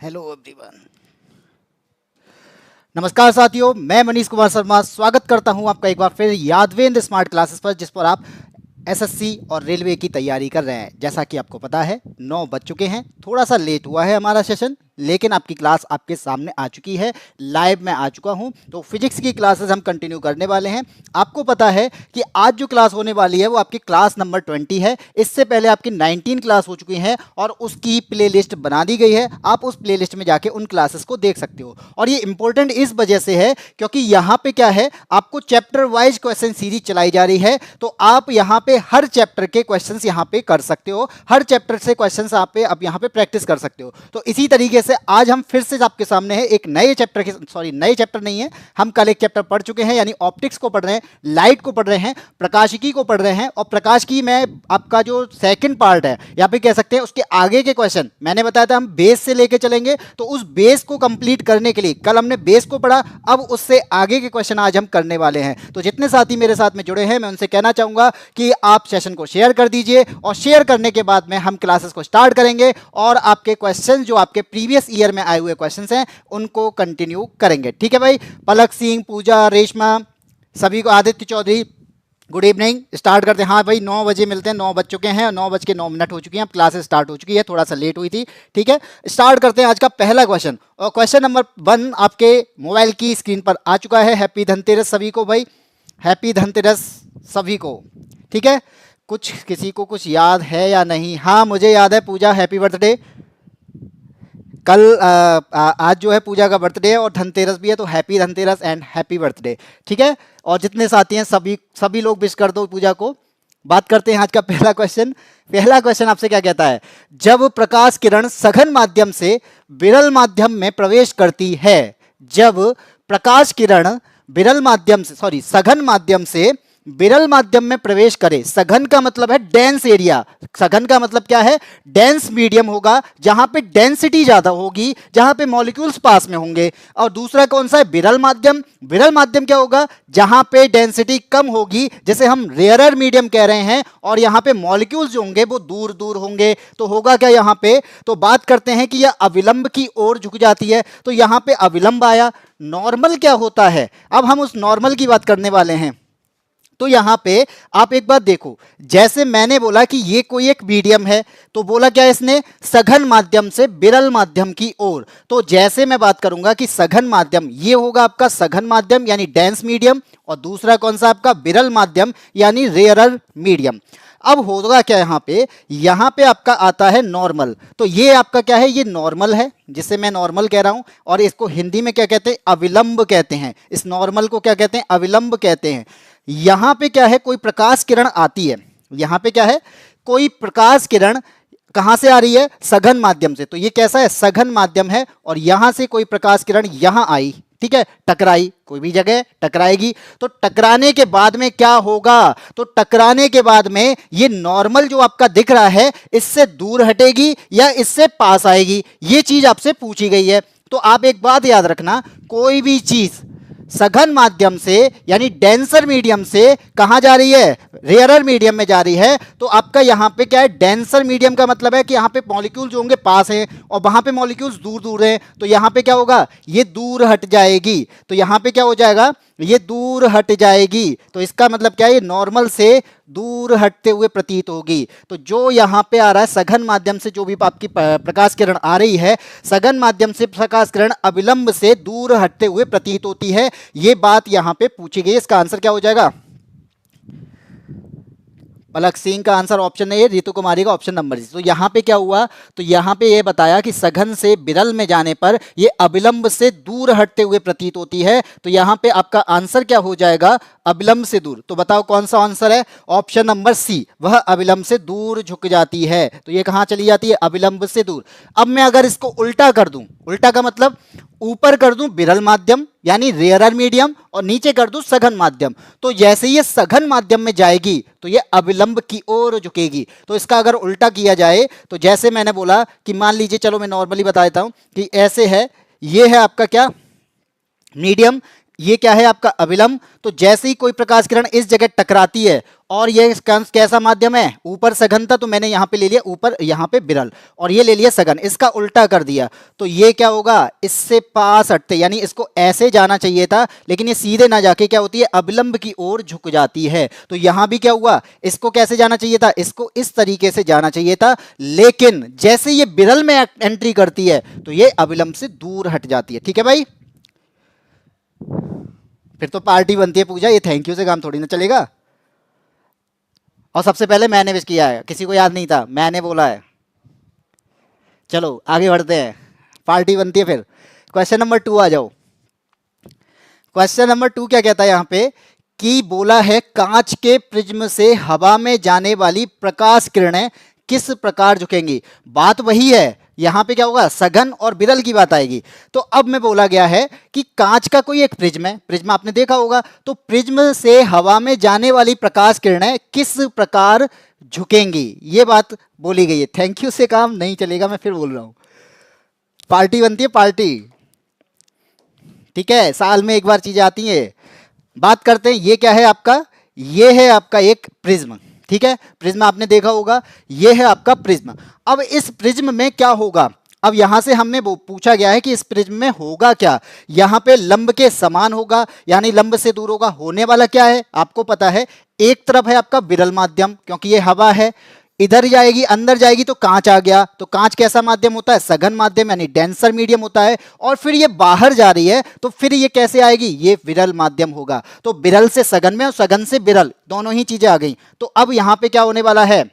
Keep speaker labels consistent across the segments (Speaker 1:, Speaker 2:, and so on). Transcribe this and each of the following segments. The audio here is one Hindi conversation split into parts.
Speaker 1: Hello everyone. नमस्कार साथियों, मैं मनीष कुमार शर्मा स्वागत करता हूं आपका एक बार फिर यादवेंद्र स्मार्ट क्लासेस पर, जिस पर आप एसएससी और रेलवे की तैयारी कर रहे हैं। जैसा कि आपको पता है 9 बज चुके हैं, थोड़ा सा लेट हुआ है हमारा सेशन, लेकिन आपकी क्लास आपके सामने आ चुकी है, लाइव में आ चुका हूं। तो फिजिक्स की क्लासेस हम कंटिन्यू करने वाले हैं। आपको पता है कि आज जो क्लास होने वाली है वो आपकी क्लास नंबर 20 है। इससे पहले आपकी 19 क्लास हो चुकी हैं और उसकी प्लेलिस्ट बना दी गई है। आप उस प्लेलिस्ट में जाके उन क्लासेस को देख सकते हो। और ये इंपॉर्टेंट इस वजह से है क्योंकि यहाँ पे क्या है, आपको चैप्टर वाइज क्वेश्चन सीरीज चलाई जा रही है। तो आप यहाँ पे हर चैप्टर के क्वेश्चंस यहाँ पे कर सकते हो, हर चैप्टर से क्वेश्चंस आप यहाँ पे प्रैक्टिस कर सकते हो। तो इसी तरीके से आज हम फिर से आपके सामने है एक नए चैप्टर के, सॉरी नए चैप्टर नहीं है, हम कल एक चैप्टर पढ़ चुके हैं, यानी ऑप्टिक्स को पढ़ रहे हैं, लाइट को पढ़ रहे हैं, प्रकाशिकी को पढ़ रहे हैं। और प्रकाशिकी में आपका जो सेकंड पार्ट है, यहाँ पे कह सकते हैं उसके आगे के क्वेश्चन मैंने बताया था हम बेस से लेके चलेंगे। तो उस बेस को कंप्लीट करने के लिए कल हमने बेस को पढ़ा, अब उससे आगे के क्वेश्चन आज हम करने वाले हैं। तो जितने साथी मेरे साथ में जुड़े हैं मैं उनसे कहना चाहूंगा कि आप सेशन को शेयर कर दीजिए, और शेयर करने के बाद में हम क्लासेस को स्टार्ट करेंगे और आपके क्वेश्चन जो आपके प्रीवियस ईयर में आए हुए क्वेश्चंस हैं उनको कंटिन्यू करेंगे। ठीक है भाई। पलक सिंह, पूजा, रेशमा, सभी को, Aditya Chaudhary, good evening. Start करते हैं। हाँ भाई 9 बजे मिलते हैं, 9 बज चुके हैं और 9:09 हो चुकी हैं। अब क्लासेस स्टार्ट हो चुकी है, थोड़ा सा लेट हुई थी। ठीक है, स्टार्ट करते हैं आज का पहला क्वेश्चन। और क्वेश्चन नंबर 1 आपके मोबाइल की स्क्रीन पर आ चुका है। हैप्पी धनतेरस सभी को भाई, हैप्पी धनतेरस सभी को। ठीक है, कुछ किसी को कुछ याद है या नहीं? हाँ मुझे याद है। पूजा हैप्पी बर्थडे। कल आज जो है पूजा का बर्थडे है और धनतेरस भी है, तो happy Dhanteras and happy birthday. ठीक है, और जितने साथी हैं सभी लोग विश कर दो पूजा को। बात करते हैं आज का पहला क्वेश्चन। पहला क्वेश्चन आपसे क्या कहता है? जब प्रकाश किरण सघन माध्यम से विरल माध्यम में प्रवेश करती है, जब प्रकाश किरण विरल माध्यम से, सॉरी सघन माध्यम से विरल माध्यम में प्रवेश करे। सघन का मतलब है डेंस एरिया। सघन का मतलब क्या है? डेंस मीडियम होगा, जहां पे डेंसिटी ज्यादा होगी, जहां पे मॉलिक्यूल्स पास में होंगे। और दूसरा कौन सा है? विरल माध्यम। विरल माध्यम क्या होगा? जहां पे डेंसिटी कम होगी, जैसे हम रेयरर मीडियम कह रहे हैं, और यहां पे मॉलिक्यूल्स जो होंगे वो दूर दूर होंगे। तो होगा क्या यहां पे? तो बात करते हैं कि यह अविलंब की ओर झुक जाती है, तो यहां पे अविलंब आया। नॉर्मल क्या होता है? अब हम उस नॉर्मल की बात करने वाले हैं। तो यहां पे आप एक बात देखो, जैसे मैंने बोला कि ये कोई एक मीडियम है, तो बोला क्या इसने? सघन माध्यम से विरल माध्यम की ओर। तो जैसे मैं बात करूंगा कि सघन माध्यम, ये होगा आपका सघन माध्यम यानी डेंस मीडियम, और दूसरा कौन सा आपका? विरल माध्यम यानी रेयरर मीडियम। अब होगा क्या यहां पे आपका आता है नॉर्मल। तो ये आपका क्या है? ये नॉर्मल है, जिसे मैं नॉर्मल कह रहा हूं, और इसको हिंदी में क्या कहते हैं? अविलंब कहते हैं। इस नॉर्मल को क्या कहते हैं? अविलंब कहते हैं। यहां पे क्या है? कोई प्रकाश किरण आती है। यहां पे क्या है? कोई प्रकाश किरण कहां से आ रही है? सघन माध्यम से। तो ये कैसा है? सघन माध्यम है। और यहां से कोई प्रकाश किरण यहां आई, ठीक है, टकराई, कोई भी जगह टकराएगी। तो टकराने के बाद में क्या होगा? तो टकराने के बाद में ये नॉर्मल जो आपका दिख रहा है, इससे दूर हटेगी या इससे पास आएगी? ये चीज आपसे पूछी गई है। तो आप एक बात याद रखना, कोई भी चीज सघन माध्यम से यानी डेंसर मीडियम से कहां जा रही है? रेयरर मीडियम में जा रही है। तो आपका यहां पे क्या है? डेंसर मीडियम का मतलब है कि यहां पे मॉलिक्यूल जो होंगे पास हैं और वहां पे मॉलिक्यूल्स दूर दूर हैं। तो यहां पे क्या होगा? ये दूर हट जाएगी। तो यहां पे क्या हो जाएगा? ये दूर हट जाएगी। तो इसका मतलब क्या है? ये नॉर्मल से दूर हटते हुए प्रतीत होगी। तो जो यहां पे आ रहा है सघन माध्यम से जो भी आपकी प्रकाश किरण आ रही है, सघन माध्यम से प्रकाश किरण अविलंब से दूर हटते हुए प्रतीत होती है। ये बात यहां पे पूछी गई। इसका आंसर क्या हो जाएगा? पलक सिंह का आंसर ऑप्शन नहीं है, रितु कुमारी का ऑप्शन नंबर जी। तो यहाँ पे क्या हुआ? तो यहाँ पे ये बताया कि सघन से विरल में जाने पर ये अविलंब से दूर हटते हुए प्रतीत होती है। तो यहाँ पे आपका आंसर क्या हो जाएगा? अविलंब से दूर। तो बताओ कौन सा आंसर है? ऑप्शन नंबर सी, वह अविलंब से दूर झुक जाती है। तो ये कहाँ चली जाती है? अविलंब से दूर। अब मैं अगर इसको उल्टा कर दूं, उल्टा का मतलब ऊपर कर दूं विरल माध्यम यानी रेयरर मीडियम और नीचे कर दूं सघन माध्यम, तो जैसे ये सघन माध्यम में जाएगी तो ये अविलंब की ओर झुकेगी। तो इसका अगर उल्टा किया जाए तो जैसे मैंने बोला कि मान लीजिए, चलो मैं नॉर्मली बता देता हूं कि ऐसे है, ये है आपका क्या? मीडियम, ये क्या है आपका? अविलंब। तो जैसे ही कोई प्रकाश किरण इस जगह टकराती है और ये कैसा माध्यम है, ऊपर सघन था तो मैंने यहाँ पे ले लिया ऊपर, यहाँ पे विरल, और ये ले लिया सघन, इसका उल्टा कर दिया तो ये क्या होगा, इससे पास हटते, यानी इसको ऐसे जाना चाहिए था लेकिन ये सीधे ना जाके क्या होती है, अविलंब की ओर झुक जाती है। तो यहां भी क्या हुआ, इसको कैसे जाना चाहिए था, इसको इस तरीके से जाना चाहिए था, लेकिन जैसे ये विरल में एंट्री करती है तो ये अविलंब से दूर हट जाती है। ठीक है भाई, फिर तो पार्टी बनती है पूजा, ये थैंक यू से काम थोड़ी ना चलेगा। और सबसे पहले मैंने विश किया है, किसी को याद नहीं था, मैंने बोला है। चलो आगे बढ़ते हैं, पार्टी बनती है फिर। क्वेश्चन नंबर 2 आ जाओ। क्वेश्चन नंबर 2 क्या कहता है यहाँ पे, कि बोला है कांच के प्रिज्म से हवा में जाने वाली प्रकाश किरणें किस प्रकार झुकेंगी। बात वही है, यहां पे क्या होगा, सघन और विरल की बात आएगी। तो अब में बोला गया है कि कांच का कोई एक प्रिज्म है, प्रिज्म आपने देखा होगा, तो प्रिज्म से हवा में जाने वाली प्रकाश किरणें किस प्रकार झुकेंगी, ये बात बोली गई है। थैंक यू से काम नहीं चलेगा, मैं फिर बोल रहा हूं, पार्टी बनती है पार्टी। ठीक है, साल में एक बार चीजें आती हैं। बात करते हैं, ये क्या है आपका, ये है आपका एक प्रिज्म। ठीक है, प्रिज्म आपने देखा होगा, ये है आपका प्रिज्म। अब इस प्रिज्म में क्या होगा, अब यहां से हमने वो पूछा गया है कि इस प्रिज्म में होगा क्या, यहां पे लंब के समान होगा, यानी लंब से दूर होगा। होने वाला क्या है आपको पता है, एक तरफ है आपका विरल माध्यम, क्योंकि ये हवा है, इधर जाएगी अंदर जाएगी तो कांच आ गया। तो कांच कैसा माध्यम होता है, सघन माध्यम, यानी डेंसर मीडियम होता है। और फिर ये बाहर जा रही है तो फिर ये कैसे आएगी, ये विरल माध्यम होगा। तो विरल से सघन में और सघन से विरल, दोनों ही चीजें आ गई। तो अब यहां पे क्या होने वाला है,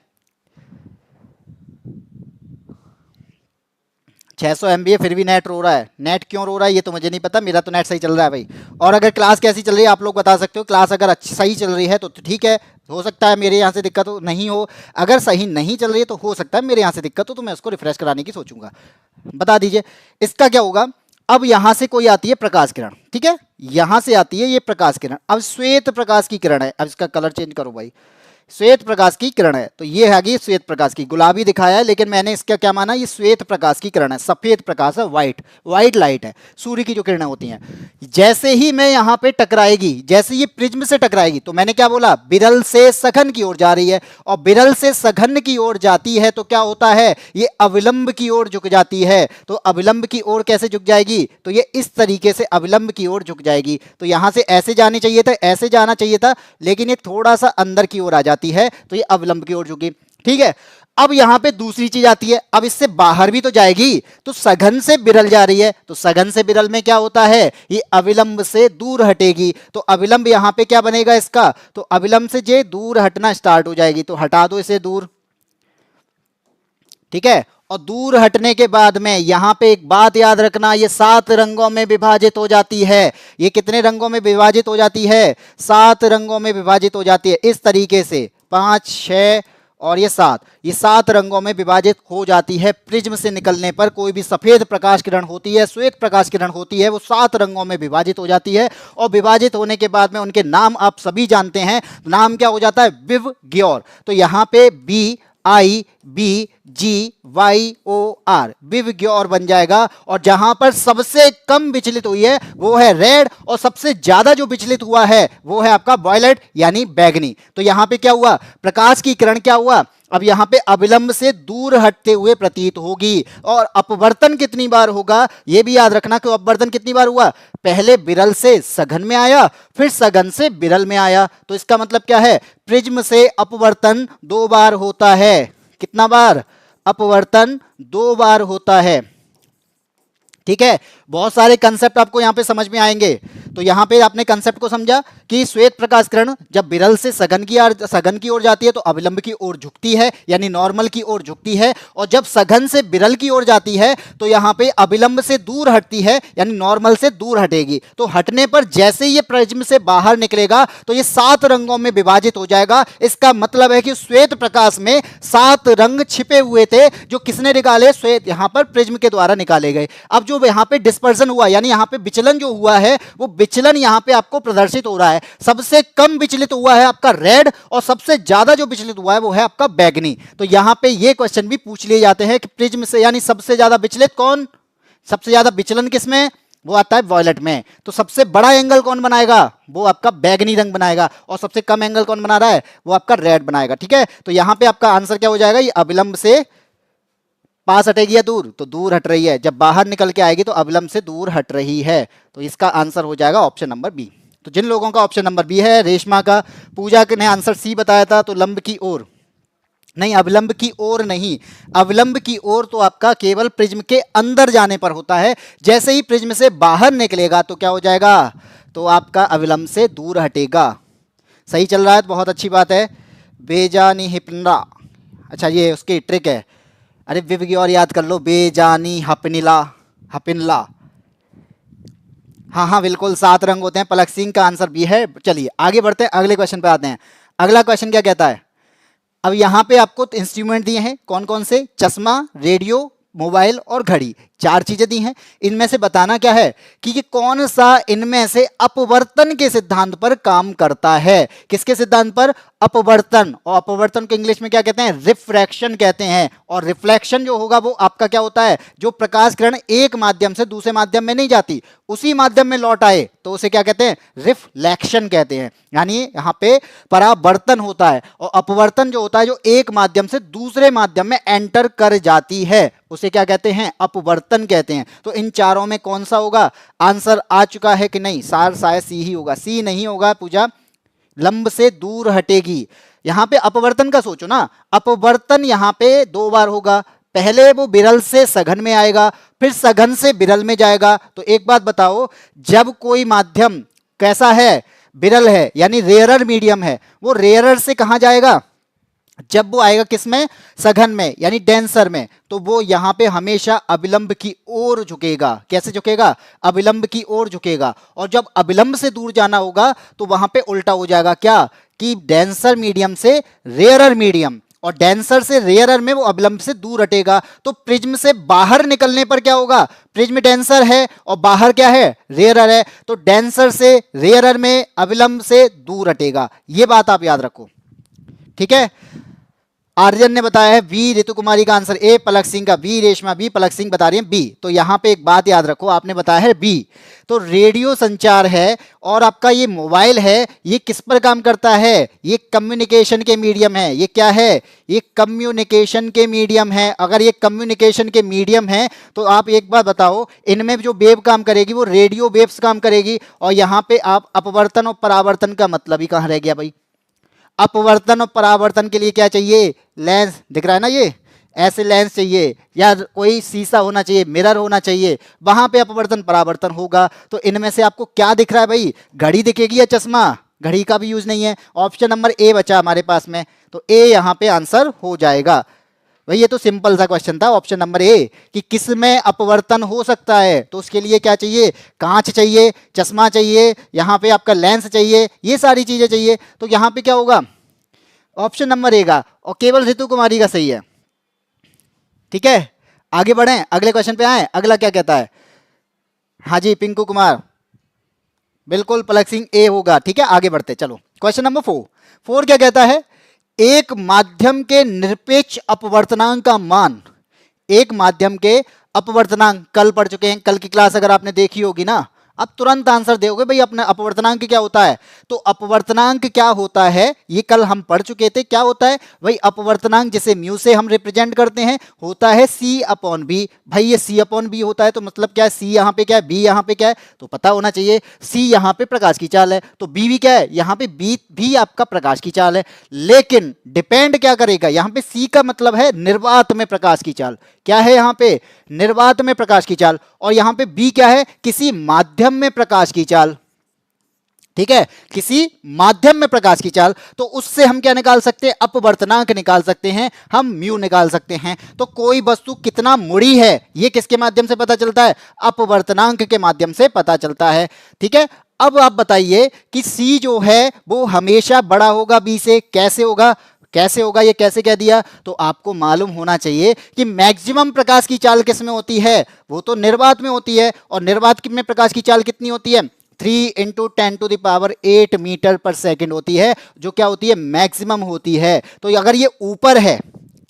Speaker 1: 600 MB फिर भी नेट रो रहा है। नेट क्यों रो रहा है ये तो मुझे नहीं पता, मेरा तो नेट सही चल रहा है भाई। और अगर क्लास कैसी चल रही है आप लोग बता सकते हो, क्लास अगर अच्छी सही चल रही है तो ठीक है, हो सकता है मेरे यहाँ से दिक्कत हो, नहीं हो, अगर सही नहीं चल रही है तो हो सकता है मेरे यहाँ से दिक्कत हो, तो मैं उसको रिफ्रेश कराने की सोचूंगा। बता दीजिए इसका क्या होगा। अब यहां से कोई आती है प्रकाश किरण, ठीक है, यहां से आती है ये प्रकाश किरण। अब श्वेत प्रकाश की किरण है, अब इसका कलर चेंज करो भाई, श्वेत प्रकाश की किरण है। तो ये है श्वेत प्रकाश की, गुलाबी दिखाया है लेकिन मैंने इसका क्या माना, ये श्वेत प्रकाश की किरण है, सफेद प्रकाश है, व्हाइट लाइट है, सूर्य की जो किरणें होती हैं। जैसे ही मैं यहां पे टकराएगी, जैसे ये प्रिज्म से टकराएगी, तो मैंने क्या बोला, विरल से सघन की ओर जा रही है, और विरल से सघन की ओर जाती है तो क्या होता है, ये अविलंब की ओर झुक जाती है। तो अविलंब की ओर कैसे झुक जाएगी, तो ये इस तरीके से अविलंब की ओर झुक जाएगी। तो यहां से ऐसे जाने चाहिए था, ऐसे जाना चाहिए था, लेकिन ये थोड़ा सा अंदर की ओर आ जाती है तो ये अविलंब की ओर झुकी। ठीक है, अब यहां पे दूसरी चीज आती है, अब इससे बाहर भी तो जाएगी, तो सघन से विरल जा रही है, तो सघन से विरल में क्या होता है, ये अविलंब से दूर हटेगी। तो अविलंब यहां पे क्या बनेगा इसका, तो अविलंब से जे दूर हटना स्टार्ट हो जाएगी, तो हटा दो इसे दूर। ठीक है, और दूर हटने के बाद में यहां पे एक बात याद रखना, ये 7 रंगों में विभाजित हो जाती है। ये कितने रंगों में विभाजित हो जाती है, 7 रंगों में विभाजित हो जाती है, इस तरीके से 5, 6 और ये 7, ये 7 रंगों में विभाजित हो जाती है। प्रिज्म से निकलने पर कोई भी सफेद प्रकाश किरण होती है, श्वेत प्रकाश किरण होती है, वो 7 रंगों में विभाजित हो जाती है। और विभाजित होने के बाद में उनके नाम आप सभी जानते हैं, नाम क्या हो जाता है, विवग्योर। तो यहाँ पे BIBGYOR विवग्योर बन जाएगा। और जहां पर सबसे कम विचलित हुई है वो है रेड, और सबसे ज्यादा जो विचलित हुआ है वो है आपका वॉयलेट यानी बैगनी। तो यहां पे क्या हुआ, प्रकाश की किरण क्या हुआ, अब यहां पे अविलंब से दूर हटते हुए प्रतीत होगी। और अपवर्तन कितनी बार होगा यह भी याद रखना कि अपवर्तन कितनी बार हुआ, पहले विरल से सघन में आया, फिर सघन से विरल में आया। तो इसका मतलब क्या है, प्रिज्म से अपवर्तन 2 बार होता है। कितना बार, अपवर्तन 2 बार होता है। ठीक है, बहुत सारे कंसेप्ट आपको यहां पे समझ में आएंगे। तो यहां पे आपने कंसेप्ट को समझा कि श्वेत प्रकाश किरण जब विरल से सघन की ओर जाती है तो अविलंब की ओर झुकती है, यानी नॉर्मल की ओर झुकती है। और जब सघन से विरल की ओर जाती है तो यहां पे अविलंब से दूर हटती है, यानी नॉर्मल से दूर हटेगी। तो हटने पर जैसे ये प्रिज्म से बाहर निकलेगा तो ये 7 रंगों में विभाजित हो जाएगा। इसका मतलब है कि श्वेत प्रकाश में 7 रंग छिपे हुए थे, जो किसने निकाले, श्वेत यहां पर प्रिज्म के द्वारा निकाले गए। अब जो यहां पे डिस्पर्जन हुआ, यानी यहां पे विचलन जो हुआ है, वो विचलन यहां पे आपको प्रदर्शित हो रहा है। सबसे कम विचलित हुआ है आपका रेड, और सबसे ज्यादा जो विचलित हुआ है वो है आपका बैगनी। तो यहां पे ये क्वेश्चन भी पूछ लिए जाते हैं कि प्रिज्म से यानी सबसे ज्यादा विचलित कौन, सबसे ज्यादा विचलन किसमें, वो आता है वॉयलेट में। तो सबसे बड़ा एंगल कौन बनाएगा, वो आपका बैगनी रंग बनाएगा, और सबसे कम एंगल कौन बना रहा है, वो आपका रेड बनाएगा। ठीक है, तो यहां पे आपका आंसर क्या हो जाएगा, ये अविलंब से पास हटेगी या दूर, तो दूर हट रही है, जब बाहर निकल के आएगी तो अविलंब से दूर हट रही है। तो इसका आंसर हो जाएगा ऑप्शन नंबर बी। तो जिन लोगों का ऑप्शन नंबर बी है, रेशमा का, पूजा ने आंसर सी बताया था, तो लंब की ओर नहीं, अविलंब की ओर नहीं, अविलंब की ओर तो आपका केवल प्रिज्म के अंदर जाने पर होता है, जैसे ही प्रिज्म से बाहर निकलेगा तो क्या हो जाएगा, तो आपका अविलंब से दूर हटेगा। सही चल रहा है तो बहुत अच्छी बात है। बेजानी हिपना, अच्छा ये उसकी ट्रिक है, अरे विव की और याद कर लो, बेजानी हपनिला, हपिनला। हाँ हाँ बिल्कुल, 7 रंग होते हैं, पलक सिंह का आंसर भी है। चलिए आगे बढ़ते हैं, अगले क्वेश्चन पे आते हैं। अगला क्वेश्चन क्या कहता है, अब यहाँ पे आपको इंस्ट्रूमेंट दिए हैं, कौन कौन से, चश्मा, रेडियो, मोबाइल और घड़ी, 4 चीजें दी हैं। इनमें से बताना क्या है कि ये कौन सा इनमें से अपवर्तन के सिद्धांत पर काम करता है। किसके सिद्धांत पर, अपवर्तन। और अपवर्तन को इंग्लिश में क्या कहते हैं, रिफ्रैक्शन कहते हैं। और रिफ्लेक्शन जो होगा वो आपका क्या होता है, जो प्रकाश किरण एक माध्यम से दूसरे माध्यम में नहीं जाती, उसी माध्यम में लौट आए तो उसे क्या कहते हैं, रिफ्लेक्शन कहते हैं। यानी यहाँ पे परावर्तन होता है, और अपवर्तन जो होता है जो एक माध्यम से दूसरे माध्यम में एंटर कर जाती है, उसे क्या कहते हैं, अपवर्तन कहते हैं। तो इन चारों में कौन सा होगा, आंसर आ चुका है कि नहीं, सार शायद सी ही होगा, सी नहीं होगा पूजा, लंब से दूर हटेगी। यहां पे अपवर्तन का सोचो ना, अपवर्तन यहां पे 2 बार होगा, पहले वो विरल से सघन में आएगा, फिर सघन से विरल में जाएगा। तो एक बात बताओ, जब कोई माध्यम कैसा है, विरल है, यानी रेयरर मीडियम है, वो रेयरर से कहां जाएगा, जब वो आएगा किसमें, सघन में, यानी डेंसर में, तो वो यहां पे हमेशा अविलंब की ओर झुकेगा। कैसे झुकेगा, अविलंब की ओर झुकेगा। और जब अविलंब से दूर जाना होगा तो वहां पे उल्टा हो जाएगा, क्या कि डेंसर मीडियम से रेयरर मीडियम, और डेंसर से रेयरर में वो अविलंब से दूर हटेगा। तो प्रिज्म से बाहर निकलने पर क्या होगा, प्रिज्म डेंसर है और बाहर क्या है, रेयरर है, तो डेंसर से रेयरर में अविलंब से दूर हटेगा। ये बात आप याद रखो, ठीक है। आर्यन ने बताया है बी, ऋतु कुमारी का आंसर ए, पलक सिंह का बी, रेशमा बी, पलक सिंह बता रही है बी। तो यहां पे एक बात याद रखो, आपने बताया है बी, तो रेडियो संचार है और आपका ये मोबाइल है, ये किस पर काम करता है, ये कम्युनिकेशन के मीडियम है। ये क्या है, ये कम्युनिकेशन के मीडियम है। अगर ये कम्युनिकेशन के मीडियम है तो आप एक बात बताओ, इनमें जो वेव काम करेगी वो रेडियो वेव्स काम करेगी। और यहां पे आप अपवर्तन और परावर्तन का मतलब ही कहां रह गया भाई, अपवर्तन और परावर्तन के लिए क्या चाहिए, लेंस, दिख रहा है ना, ये ऐसे लेंस चाहिए, या कोई शीशा होना चाहिए, मिरर होना चाहिए, वहां पे अपवर्तन परावर्तन होगा। तो इनमें से आपको क्या दिख रहा है भाई, घड़ी दिखेगी या चश्मा, घड़ी का भी यूज नहीं है। ऑप्शन नंबर ए बचा हमारे पास में, तो ए यहां पे आंसर हो जाएगा भाई। ये तो सिंपल सा क्वेश्चन था, ऑप्शन नंबर ए, कि किस में अपवर्तन हो सकता है। तो उसके लिए क्या चाहिए, कांच चाहिए, चश्मा चाहिए, यहाँ पे आपका लेंस चाहिए, ये सारी चीजें चाहिए। तो यहाँ पे क्या होगा, ऑप्शन नंबर ए का, और केवल ऋतु कुमारी का सही है। ठीक है, आगे बढ़ें, अगले क्वेश्चन पे आए। अगला क्या कहता है, हाँ जी पिंकू कुमार, बिल्कुल पलक सिंह ए होगा। ठीक है, आगे बढ़ते चलो, क्वेश्चन नंबर 4 क्या कहता है, एक माध्यम के निरपेक्ष अपवर्तनांक का मान, एक माध्यम के अपवर्तनांक, कल पढ़ चुके हैं, कल की क्लास अगर आपने देखी होगी ना, अब तुरंत आंसर दोगे भाई अपने, अपवर्तनांक क्या होता है। तो अपवर्तनांक क्या होता है, ये कल हम पढ़ चुके थे, क्या होता है भाई, अपवर्तनांक जिसे म्यू से हम रिप्रेजेंट करते हैं, होता है सी अपॉन बी। भाई ये सी अपॉन बी होता है, तो मतलब क्या है, सी यहाँ पे क्या है, बी यहाँ पे क्या है, तो पता होना चाहिए। सी यहाँ पे प्रकाश की चाल है, तो बी भी क्या है, यहाँ पे बी भी आपका प्रकाश की चाल है। लेकिन डिपेंड क्या करेगा, यहाँ पे सी का मतलब है निर्वात में प्रकाश की चाल, क्या है यहाँ पे, निर्वात में प्रकाश की चाल, और यहां पे बी क्या है, किसी माध्यम में प्रकाश की चाल। ठीक है, किसी माध्यम में प्रकाश की चाल, तो उससे हम क्या निकाल सकते हैं, अपवर्तनांक निकाल सकते हैं, हम म्यू निकाल सकते हैं। तो कोई वस्तु कितना मुड़ी है, ये किसके माध्यम से पता चलता है, अपवर्तनांक के माध्यम से पता चलता है। ठीक है, अब आप बताइए कि सी जो है वो हमेशा बड़ा होगा बी से, कैसे होगा, कैसे होगा, ये कैसे कह दिया, तो आपको मालूम होना चाहिए कि मैक्सिमम प्रकाश की चाल किस में होती है, वो तो निर्वात में होती है। और निर्वात में प्रकाश की चाल कितनी होती है, 3 × 10⁸ मीटर पर सेकंड होती है, जो क्या होती है, मैक्सिमम होती है। तो अगर ये ऊपर है,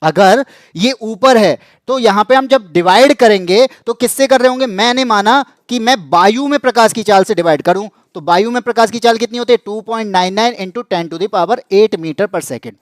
Speaker 1: अगर ये ऊपर है तो यहां पे हम जब डिवाइड करेंगे तो किससे कर रहे होंगे, मैंने माना कि मैं वायु में प्रकाश की चाल से डिवाइड करूं, तो वायु में प्रकाश की चाल कितनी होती है 2.99 इंटू 10⁸ 8 मीटर पर सेकेंड।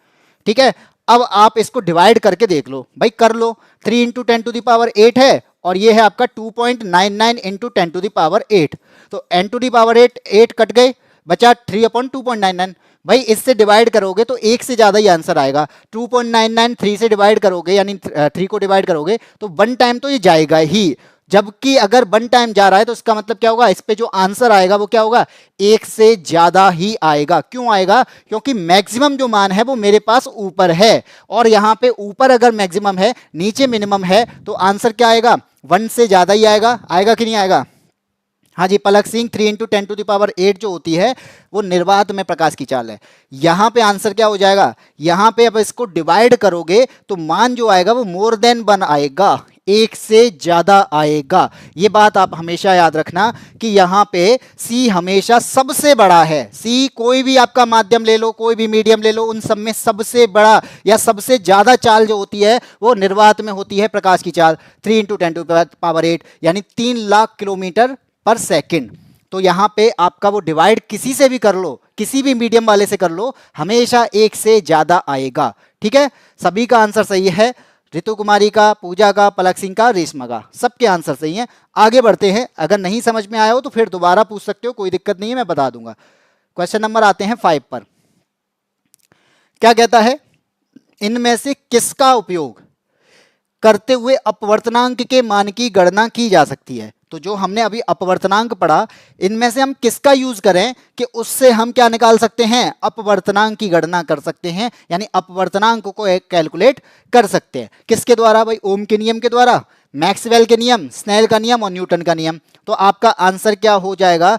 Speaker 1: ठीक है, अब आप इसको डिवाइड करके देख लो भाई, कर लो। 3 इंटू 10⁸ 8 है और ये है आपका 2.99 इंटू 10⁸8, तो n⁸8 कट गए, बचा 3/2.99। भाई इससे डिवाइड करोगे तो एक से ज्यादा ही आंसर आएगा। 2.99 3 से डिवाइड करोगे यानी 3 को डिवाइड करोगे तो 1 टाइम तो ये जाएगा ही, जबकि अगर 1 टाइम जा रहा है तो इसका मतलब क्या होगा, इस पे जो आंसर आएगा वो क्या होगा, एक से ज्यादा ही आएगा। क्यों आएगा, क्योंकि मैक्सिमम जो मान है वो मेरे पास ऊपर है, और यहां पे ऊपर अगर मैक्सिमम है नीचे मिनिमम है तो आंसर क्या आएगा, 1 से ज्यादा ही आएगा। आएगा कि नहीं आएगा? हाँ जी पलक सिंह, 3 इंटू 10⁸8 जो होती है वो निर्वात में प्रकाश की चाल है। यहां पे आंसर क्या हो जाएगा, यहां पे अब इसको डिवाइड करोगे तो मान जो आएगा वो मोर देन 1 आएगा, एक से ज्यादा आएगा। ये बात आप हमेशा याद रखना कि यहां पे C हमेशा सबसे बड़ा है। C कोई भी आपका माध्यम ले लो, कोई भी मीडियम ले लो, उन सब में सबसे बड़ा या सबसे ज्यादा चाल जो होती है वो निर्वात में होती है प्रकाश की चाल, 3 इंटू 10⁸8 यानी 3 लाख किलोमीटर पर सेकेंड। तो यहां पे आपका वो डिवाइड किसी से भी कर लो, किसी भी मीडियम वाले से कर लो, हमेशा एक से ज्यादा आएगा। ठीक है, सभी का आंसर सही है, ऋतु कुमारी का, पूजा का, पलक सिंह का, रेशमा का, सबके आंसर सही हैं। आगे बढ़ते हैं, अगर नहीं समझ में आया हो तो फिर दोबारा पूछ सकते हो, कोई दिक्कत नहीं है, मैं बता दूंगा। क्वेश्चन नंबर आते हैं 5 पर। क्या कहता है, इनमें से किसका उपयोग करते हुए अपवर्तनांक के मान की गणना की जा सकती है? तो जो हमने अभी अपवर्तनांक पढ़ा, इनमें से हम किसका यूज करें कि उससे हम क्या निकाल सकते हैं, अपवर्तनांक की गणना कर सकते हैं, यानी अपवर्तनांक को कैलकुलेट कर सकते हैं। किसके द्वारा भाई, ओम के नियम के द्वारा, मैक्सवेल के नियम, स्नेल का नियम और न्यूटन का नियम। तो आपका आंसर क्या हो जाएगा,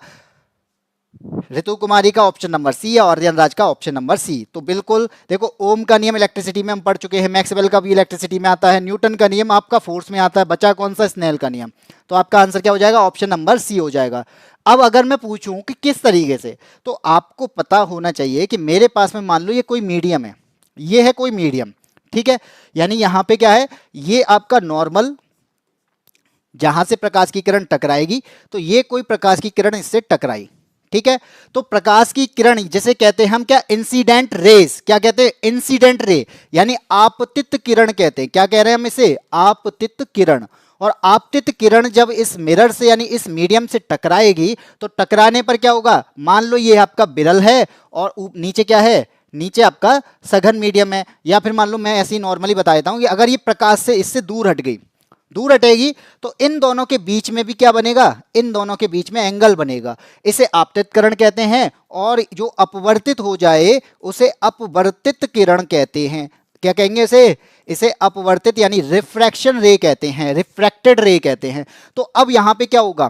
Speaker 1: ऋतु कुमारी का ऑप्शन नंबर सी या आर्यन राज का ऑप्शन नंबर सी। तो बिल्कुल देखो, ओम का नियम इलेक्ट्रिसिटी में हम पढ़ चुके हैं, मैक्सवेल का भी इलेक्ट्रिसिटी में आता है, न्यूटन का नियम आपका फोर्स में आता है, बचा कौन सा, स्नेल का नियम। तो आपका आंसर क्या हो जाएगा, ऑप्शन नंबर सी हो जाएगा। अब अगर मैं पूछूं कि किस तरीके से, तो आपको पता होना चाहिए कि मेरे पास में मान लो ये कोई मीडियम है, ये है कोई मीडियम, ठीक है, यानी यहां पे क्या है, ये आपका नॉर्मल जहां से प्रकाश की किरण टकराएगी, तो ये कोई प्रकाश की किरण इससे टकराई, ठीक है। तो प्रकाश की किरण जिसे कहते हैं हम क्या, इंसिडेंट रेज, क्या कहते हैं, इंसिडेंट रे, यानी आपतित किरण कहते हैं। क्या कह रहे हैं हम इसे, आपतित किरण। और आपतित किरण जब इस मिरर से यानी इस मीडियम से टकराएगी तो टकराने पर क्या होगा, मान लो ये आपका बिरल है और नीचे क्या है, नीचे आपका सघन मीडियम है, या फिर मान लो मैं ऐसे ही नॉर्मली बता देता हूं कि अगर ये प्रकाश से इससे दूर हट गई, दूर हटेगी, तो इन दोनों के बीच में भी क्या बनेगा, इन दोनों के बीच में एंगल बनेगा, इसे आपतित किरण कहते हैं। और जो अपवर्तित हो जाए उसे अपवर्तित किरण कहते हैं। क्या कहेंगे इसे अपवर्तित यानी रिफ्रैक्शन रे कहते हैं, रिफ्रैक्टेड रे कहते हैं। तो अब यहां पे क्या होगा,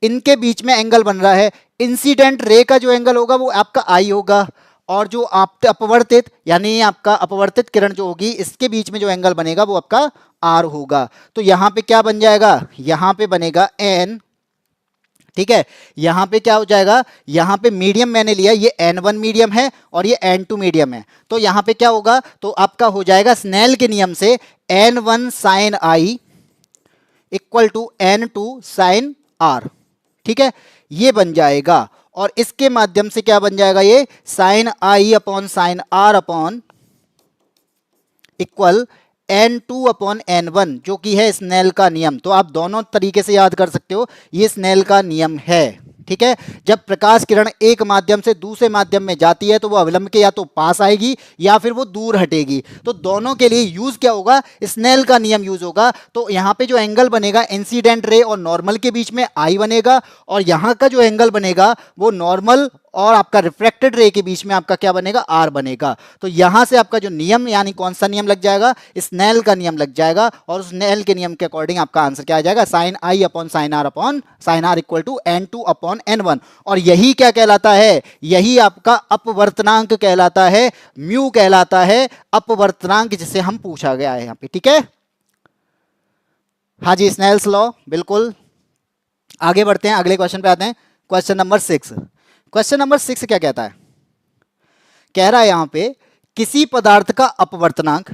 Speaker 1: इनके बीच में एंगल बन रहा है, इंसिडेंट रे का जो एंगल होगा वो आपका आई होगा, और जो आप अपवर्तित यानी आपका अपवर्तित किरण जो होगी इसके बीच में जो एंगल बनेगा वो आपका आर होगा। तो यहां पे क्या बन जाएगा, यहां पे बनेगा एन, ठीक है। यहां पे क्या हो जाएगा, यहां पे मीडियम मैंने लिया, ये N1 मीडियम है और ये N2 मीडियम है, तो यहां पे क्या होगा, तो आपका हो जाएगा स्नेल के नियम से N1 sine i equal to N2 sine r, ठीक है, ये बन जाएगा। और इसके माध्यम से क्या बन जाएगा, ये साइन आई upon sine r upon equal N2 upon N1, जो कि है स्नेल का नियम। तो आप दोनों तरीके से याद कर सकते हो, ये स्नेल का नियम है, ठीक है। जब प्रकाश किरण एक माध्यम से दूसरे माध्यम में जाती है तो वो अविलंब के या तो पास आएगी या फिर वो दूर हटेगी, तो दोनों के लिए यूज क्या होगा, स्नेल का नियम यूज होगा। तो यहाँ पे जो एंगल बनेगा इंसिडेंट रे और नॉर्मल के बीच में आई बनेगा, और यहाँ का जो एंगल बनेगा वो नॉर्मल और आपका रिफ्रैक्टेड रे के बीच में आपका क्या बनेगा, आर बनेगा। तो यहां से आपका जो नियम यानी कौन सा नियम लग जाएगा, स्नेल का नियम लग जाएगा, और उस स्नेल के नियम के अकॉर्डिंग आपका आंसर क्या आ जाएगा, sine I upon sine r equal to N2 upon N1। और यही क्या कहलाता है, यही आपका अपवर्तनांक कहलाता है, म्यू कहलाता है अपवर्तनांक, जिसे हम पूछा गया है यहाँ पे, ठीक है। हाँ जी, स्नेल्स लॉ, बिल्कुल। आगे बढ़ते हैं, अगले क्वेश्चन पे आते हैं, क्वेश्चन नंबर 6। क्वेश्चन नंबर 6 क्या कहता है, कह रहा है यहां पे किसी पदार्थ का अपवर्तनांक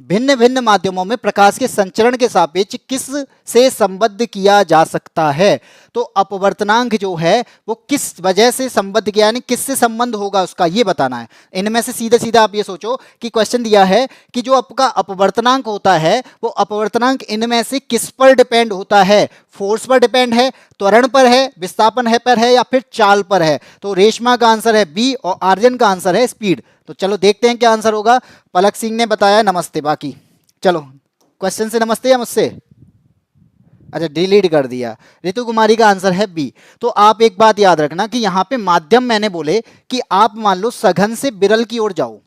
Speaker 1: भिन्न भिन्न माध्यमों में प्रकाश के संचरण के सापेक्ष किस से संबद्ध किया जा सकता है? तो अपवर्तनांक जो है वो किस वजह से संबद्ध किया, यानी किससे संबंध होगा उसका ये बताना है। इनमें से सीधे सीधा आप ये सोचो कि क्वेश्चन दिया है कि जो आपका अपवर्तनांक होता है वो अपवर्तनांक इनमें से किस पर डिपेंड होता है? फोर्स पर डिपेंड है, त्वरण पर है, विस्थापन है पर है, या फिर चाल पर है? तो रेशमा का आंसर है बी और आर्यन का आंसर है स्पीड। तो चलो देखते हैं क्या आंसर होगा। पलक सिंह ने बताया नमस्ते। बाकी चलो क्वेश्चन से नमस्ते या मुझसे? अच्छा डिलीट कर दिया। ऋतु कुमारी का आंसर है बी। तो आप एक बात याद रखना कि यहाँ पे माध्यम मैंने बोले कि आप मान लो सघन से विरल की ओर जाओ,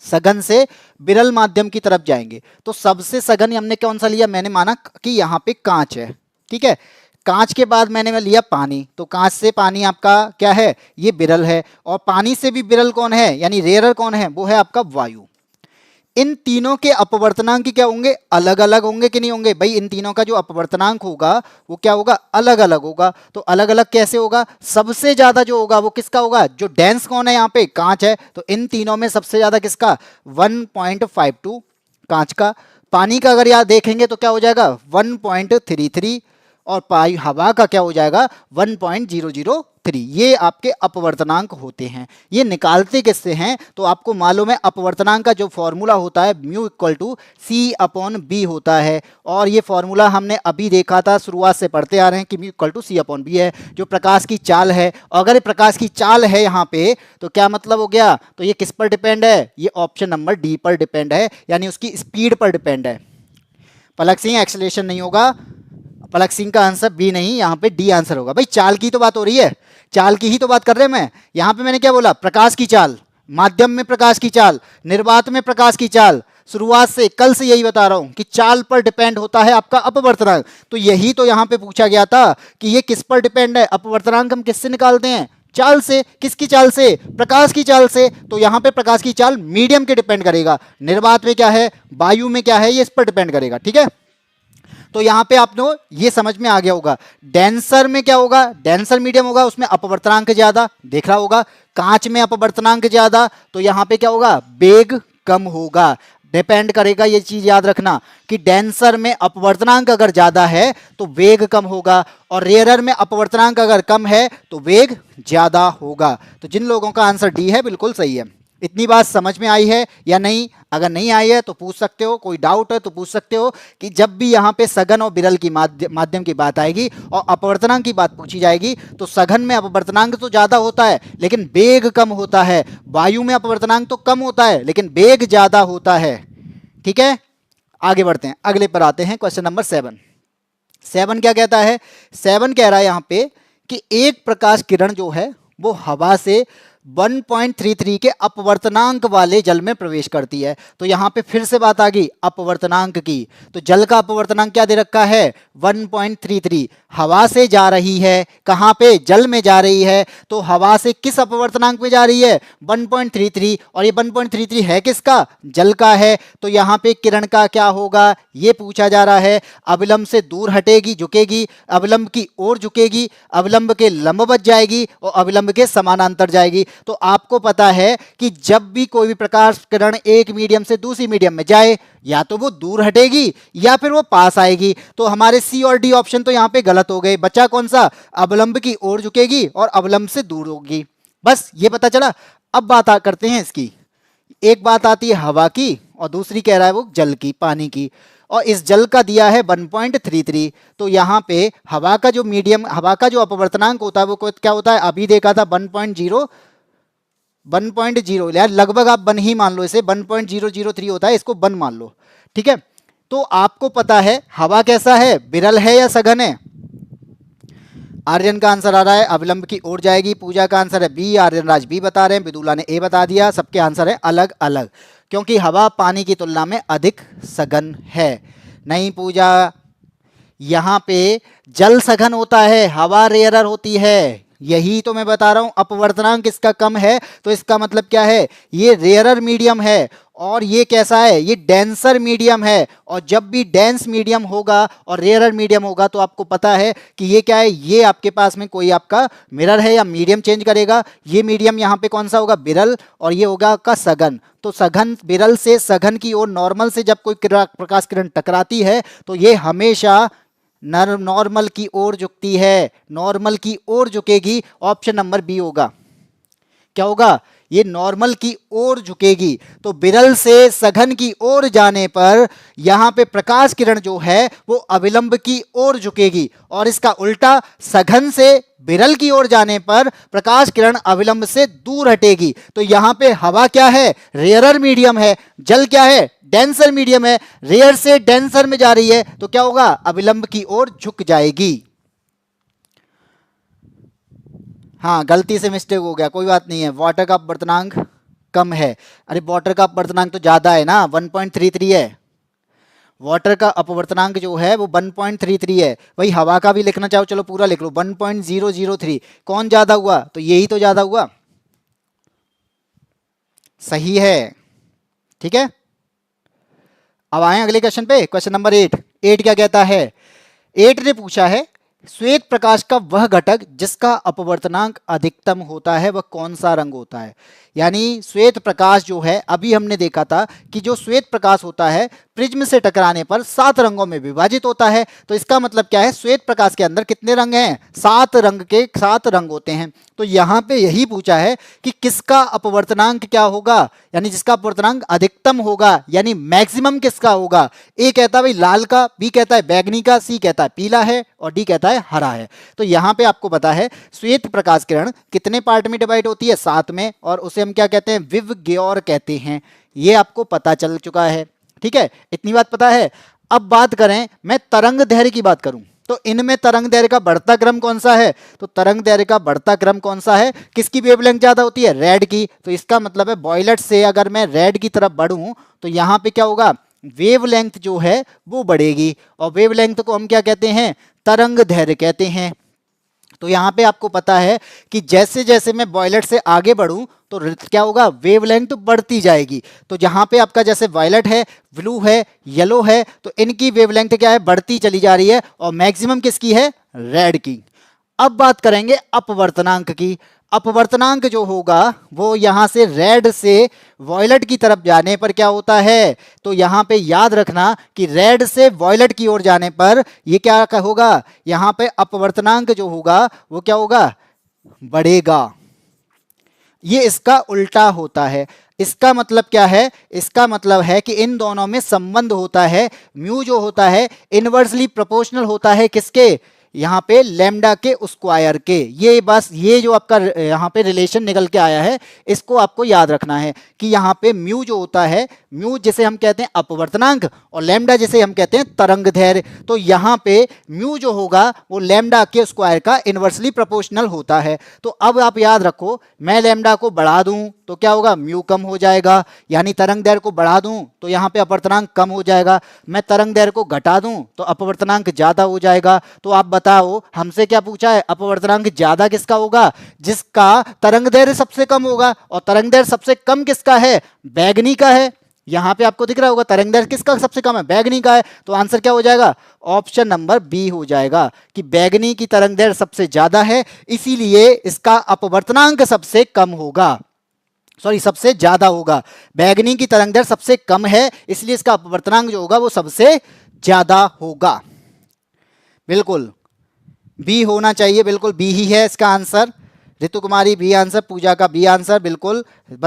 Speaker 1: सघन से विरल माध्यम की तरफ जाएंगे तो सबसे सघन हमने कौन सा लिया? मैंने माना कि यहाँ पे कांच है, ठीक है। कांच के बाद मैंने लिया पानी, तो कांच से पानी आपका क्या है? ये विरल है। और पानी से भी विरल कौन है, यानी रेयर कौन है? वो है आपका वायु। इन तीनों के अपवर्तनांक क्या होंगे? अलग अलग होंगे कि नहीं होंगे? भाई इन तीनों का जो अपवर्तनांक होगा वो क्या होगा? अलग अलग होगा। तो अलग अलग कैसे होगा? सबसे ज्यादा जो होगा वो किसका होगा? जो डेंस कौन है यहाँ पे? कांच है। तो इन तीनों में सबसे ज्यादा किसका? 1.52 कांच का। पानी का अगर यहाँ देखेंगे तो क्या हो जाएगा? 1.33 और हवा का क्या हो जाएगा? 1.003। ये आपके अपवर्तनांक होते हैं। ये निकालते किससे हैं? तो आपको मालूम है अपवर्तनांक का जो फॉर्मूला होता है mu equal to c upon b होता है। और ये फॉर्मूला हमने अभी देखा था, शुरुआत से पढ़ते आ रहे हैं कि mu equal to c upon b है, जो प्रकाश की चाल है। अगर ये प्रकाश की चाल है यहाँ पे तो क्या मतलब हो गया? तो ये किस पर डिपेंड है? ये ऑप्शन नंबर डी पर डिपेंड है, यानी उसकी स्पीड पर डिपेंड है। पलक सिंह एक्सेलरेशन नहीं होगा, पलक सिंह का आंसर बी नहीं, यहाँ पे डी आंसर होगा। भाई चाल की तो बात हो रही है, चाल की ही तो बात कर रहे हैं। मैं यहाँ पे मैंने क्या बोला? प्रकाश की चाल, माध्यम में प्रकाश की चाल, निर्वात में प्रकाश की चाल। शुरुआत से कल से यही बता रहा हूं कि चाल पर डिपेंड होता है आपका अपवर्तनांक। तो यही तो यहाँ पे पूछा गया था कि ये किस पर डिपेंड है? अपवर्तनांक हम किससे निकालते हैं? चाल से। किसकी चाल से? प्रकाश की चाल से। तो यहाँ पे प्रकाश की चाल मीडियम के डिपेंड करेगा, निर्वात में क्या है, वायु में क्या है, ये इस पर डिपेंड करेगा, ठीक है। तो यहां पे आपको ये समझ में आ गया होगा। डेंसर में क्या होगा? डेंसर मीडियम होगा, उसमें अपवर्तनांक ज्यादा, देख रहा होगा। कांच में अपवर्तनांक ज्यादा, तो यहां पे क्या होगा? वेग कम होगा। डिपेंड करेगा, ये चीज याद रखना कि डेंसर में अपवर्तनांक अगर ज्यादा है तो वेग कम होगा, और रेयरर में अपवर्तनांक अगर कम है तो वेग ज्यादा होगा। तो जिन लोगों का आंसर डी है बिल्कुल सही है। इतनी बात समझ में आई है या नहीं? अगर नहीं आई है तो पूछ सकते हो, कोई डाउट है तो पूछ सकते हो कि जब भी यहाँ पे सघन और विरल की माध्यम की बात आएगी और अपवर्तनांक की बात पूछी जाएगी तो सघन में अपवर्तनांक तो ज़्यादा होता है लेकिन वेग कम होता है, वायु में अपवर्तनांक तो कम होता है लेकिन वेग ज़्यादा होता है। ठीक है, आगे बढ़ते हैं, अगले पर आते हैं। क्वेश्चन नंबर 7 क्या कहता है? 7 कह रहा है यहाँ पे कि एक प्रकाश किरण जो है वो हवा से 1.33 के अपवर्तनांक वाले जल में प्रवेश करती है। तो यहां पे फिर से बात आ गई अपवर्तनांक की। तो जल का अपवर्तनांक क्या दे रखा है? 1.33। हवा से जा रही है, कहां पे? जल में जा रही है। तो हवा से किस अपवर्तनांक में जा रही है? 1.33। और ये 1.33 है किसका? जल का है। तो यहां पे किरण का क्या होगा ये पूछा जा रहा है। अविलंब से दूर हटेगी, झुकेगी, अविलंब की ओर झुकेगी, अविलंब के लंबवत जाएगी और अविलंब के समानांतर जाएगी। तो आपको पता है कि जब भी कोई भी प्रकाश किरण एक मीडियम से दूसरी मीडियम में जाए या तो वो दूर हटेगी या फिर वो पास आएगी। तो हमारे सी और डी ऑप्शन तो यहां पे गलत हो गए। बचा कौन सा? अवलंब की ओर झुकेगी और अवलंब से दूर होगी। बस ये पता चला। अब बात करते हैं इसकी। एक बात आती है हवा की और दूसरी कह रहा है वो जल की, पानी की। और इस जल का दिया है 1.33। तो यहाँ पे हवा का जो मीडियम, हवा का जो अपवर्तनांक होता है वो क्या होता है? अभी देखा था 1.0 यार लगभग आप 1 ही मान लो, इसे 1.003 होता है, इसको 1 मान लो। ठीक है, तो आपको पता है हवा कैसा है? विरल है या सघन है? आर्यन का आंसर आ रहा है अविलंब की ओर जाएगी। पूजा का आंसर है बी, आर्यन राज बी बता रहे हैं, विदुला ने ए बता दिया। सबके आंसर है अलग अलग, क्योंकि हवा पानी की तुलना में अधिक सघन है। नहीं पूजा, यहाँ पे जल सघन होता है, हवा रेयरर होती है। यही तो मैं बता रहा हूं, अपवर्तनांक इसका कम है तो इसका मतलब क्या है, ये रेयरर मीडियम है। और ये कैसा है, ये डेंसर मीडियम है। और जब भी डेंस मीडियम होगा और रेयरर मीडियम होगा तो आपको पता है कि ये क्या है, ये आपके पास में कोई आपका मिरर है या मीडियम चेंज करेगा। ये मीडियम यहाँ पे कौन सा होगा, विरल, और ये होगा आपका सघन। तो सघन, विरल से सघन की ओर नॉर्मल से जब कोई प्रकाश किरण टकराती है तो ये हमेशा नॉर्मल की ओर झुकती है, नॉर्मल की ओर झुकेगी। ऑप्शन नंबर बी होगा। क्या होगा, ये नॉर्मल की ओर झुकेगी। तो विरल से सघन की ओर जाने पर यहां पे प्रकाश किरण जो है वो अविलंब की ओर झुकेगी, और इसका उल्टा सघन से विरल की ओर जाने पर प्रकाश किरण अविलंब से दूर हटेगी। तो यहां पे हवा क्या है, रेयरर मीडियम है, जल क्या है, डेंसर मीडियम है। रेयर से डेंसर में जा रही है तो क्या होगा, अविलंब की ओर झुक जाएगी। हाँ, गलती से मिस्टेक हो गया, कोई बात नहीं है। वाटर का अपवर्तनांक कम है। अरे वाटर का अपवर्तनांक तो ज्यादा है ना, 1.33 है। वाटर का अपवर्तनांक जो है वो 1.33 है। वही हवा का भी लिखना चाहो, चलो पूरा लिख लो, 1.003। कौन ज्यादा हुआ, तो यही तो ज्यादा हुआ। सही है, ठीक है। अब आए अगले क्वेश्चन पे, क्वेश्चन नंबर 8। 8 क्या कहता है, 8 ने पूछा है श्वेत प्रकाश का वह घटक जिसका अपवर्तनांक अधिकतम होता है वह कौन सा रंग होता है। यानी श्वेत प्रकाश जो है, अभी हमने देखा था कि जो श्वेत प्रकाश होता है प्रिज्म से टकराने पर 7 रंगों में विभाजित होता है। तो इसका मतलब क्या है, श्वेत प्रकाश के अंदर कितने रंग हैं, 7 रंग के 7 रंग होते हैं। तो यहां पे यही पूछा है कि किसका अपवर्तनांक क्या होगा, यानी जिसका अपवर्तनांक अधिकतम होगा, यानी मैक्सिमम किसका होगा। ए कहता है भाई लाल का, बी कहता है बैगनी का, सी कहता है पीला है, और डी कहता है हरा है। तो यहां पे आपको पता है श्वेत प्रकाश किरण कितने पार्ट में डिवाइड होती है, 7 में, और उसे हम क्या कहते हैं, विवग्योर कहते हैं। ये आपको पता चल चुका है, ठीक है, इतनी बात पता है। अब बात करें, मैं तरंग दैर्घ्य की बात करूं तो इनमें तरंग दैर्घ्य का बढ़ता क्रम कौन सा है, तो तरंग दैर्घ्य का बढ़ता क्रम कौन सा है, किसकी वेवलेंथ ज्यादा होती है, रेड की। तो इसका मतलब है वॉयलेट से अगर मैं रेड की तरफ बढ़ूं तो यहां पे क्या होगा, वेवलेंथ जो है वो बढ़ेगी, और वेवलेंथ को हम क्या कहते हैं, तरंग दैर्घ्य कहते हैं। तो यहां पे आपको पता है कि जैसे जैसे मैं वॉयलेट से आगे बढ़ूं तो क्या होगा, वेवलेंथ तो बढ़ती जाएगी। तो जहां पे आपका जैसे वॉयलेट है, ब्लू है, येलो है, तो इनकी वेवलेंथ क्या है, बढ़ती चली जा रही है, और मैक्सिमम किसकी है, रेड की। अब बात करेंगे अपवर्तनांक की। अपवर्तनांक जो होगा वो यहां से रेड से वॉयलेट की तरफ जाने पर क्या होता है, तो यहां पे याद रखना कि रेड से वॉयलेट की ओर जाने पर ये क्या होगा, यहां पे अपवर्तनांक जो होगा वो क्या होगा, बढ़ेगा। ये इसका उल्टा होता है। इसका मतलब क्या है, इसका मतलब है कि इन दोनों में संबंध होता है। म्यू जो होता है इनवर्सली प्रोपोर्शनल होता है किसके, यहाँ पे लैम्डा के स्क्वायर के। ये बस ये जो आपका यहाँ पे रिलेशन निकल के आया है इसको आपको याद रखना है कि यहाँ पे म्यू जो होता है, म्यू जिसे हम कहते हैं अपवर्तनांक, और लैम्डा जिसे हम कहते हैं तरंग दैर्घ्य। तो यहाँ पे म्यू जो होगा वो लैम्डा के स्क्वायर का इनवर्सली प्रोपोर्शनल होता है। तो अब आप याद रखो, मैं लैम्डा को बढ़ा दूं तो क्या होगा, म्यू कम हो जाएगा, यानी तरंग दैर्घ्य को बढ़ा दूं तो यहाँ पे अपवर्तनांक कम हो जाएगा। मैं तरंग दैर्घ्य को घटा दूं तो अपवर्तनांक ज्यादा हो जाएगा। तो आप बताओ हमसे क्या पूछा है, अपवर्तनांक ज्यादा किसका होगा, जिसका तरंग दैर्घ्य सबसे कम होगा, और तरंग दैर्घ्य सबसे कम किसका है, बैगनी का है। यहां पे आपको दिख रहा होगा तरंग दैर्घ्य किसका सबसे कम है, बैगनी का है। तो आंसर क्या हो जाएगा, ऑप्शन नंबर बी हो जाएगा कि बैगनी की तरंग दैर्घ्य सबसे ज्यादा है, इसीलिए इसका अपवर्तनांक सबसे कम होगा, सॉरी सबसे ज्यादा होगा। बैगनी की तरंग दैर्घ्य सबसे कम है इसलिए इसका अपवर्तनांक जो होगा वो सबसे ज्यादा होगा। बिल्कुल बी होना चाहिए, बिल्कुल बी ही है इसका आंसर। ऋतु कुमारी बी आंसर, पूजा का बी आंसर, बिल्कुल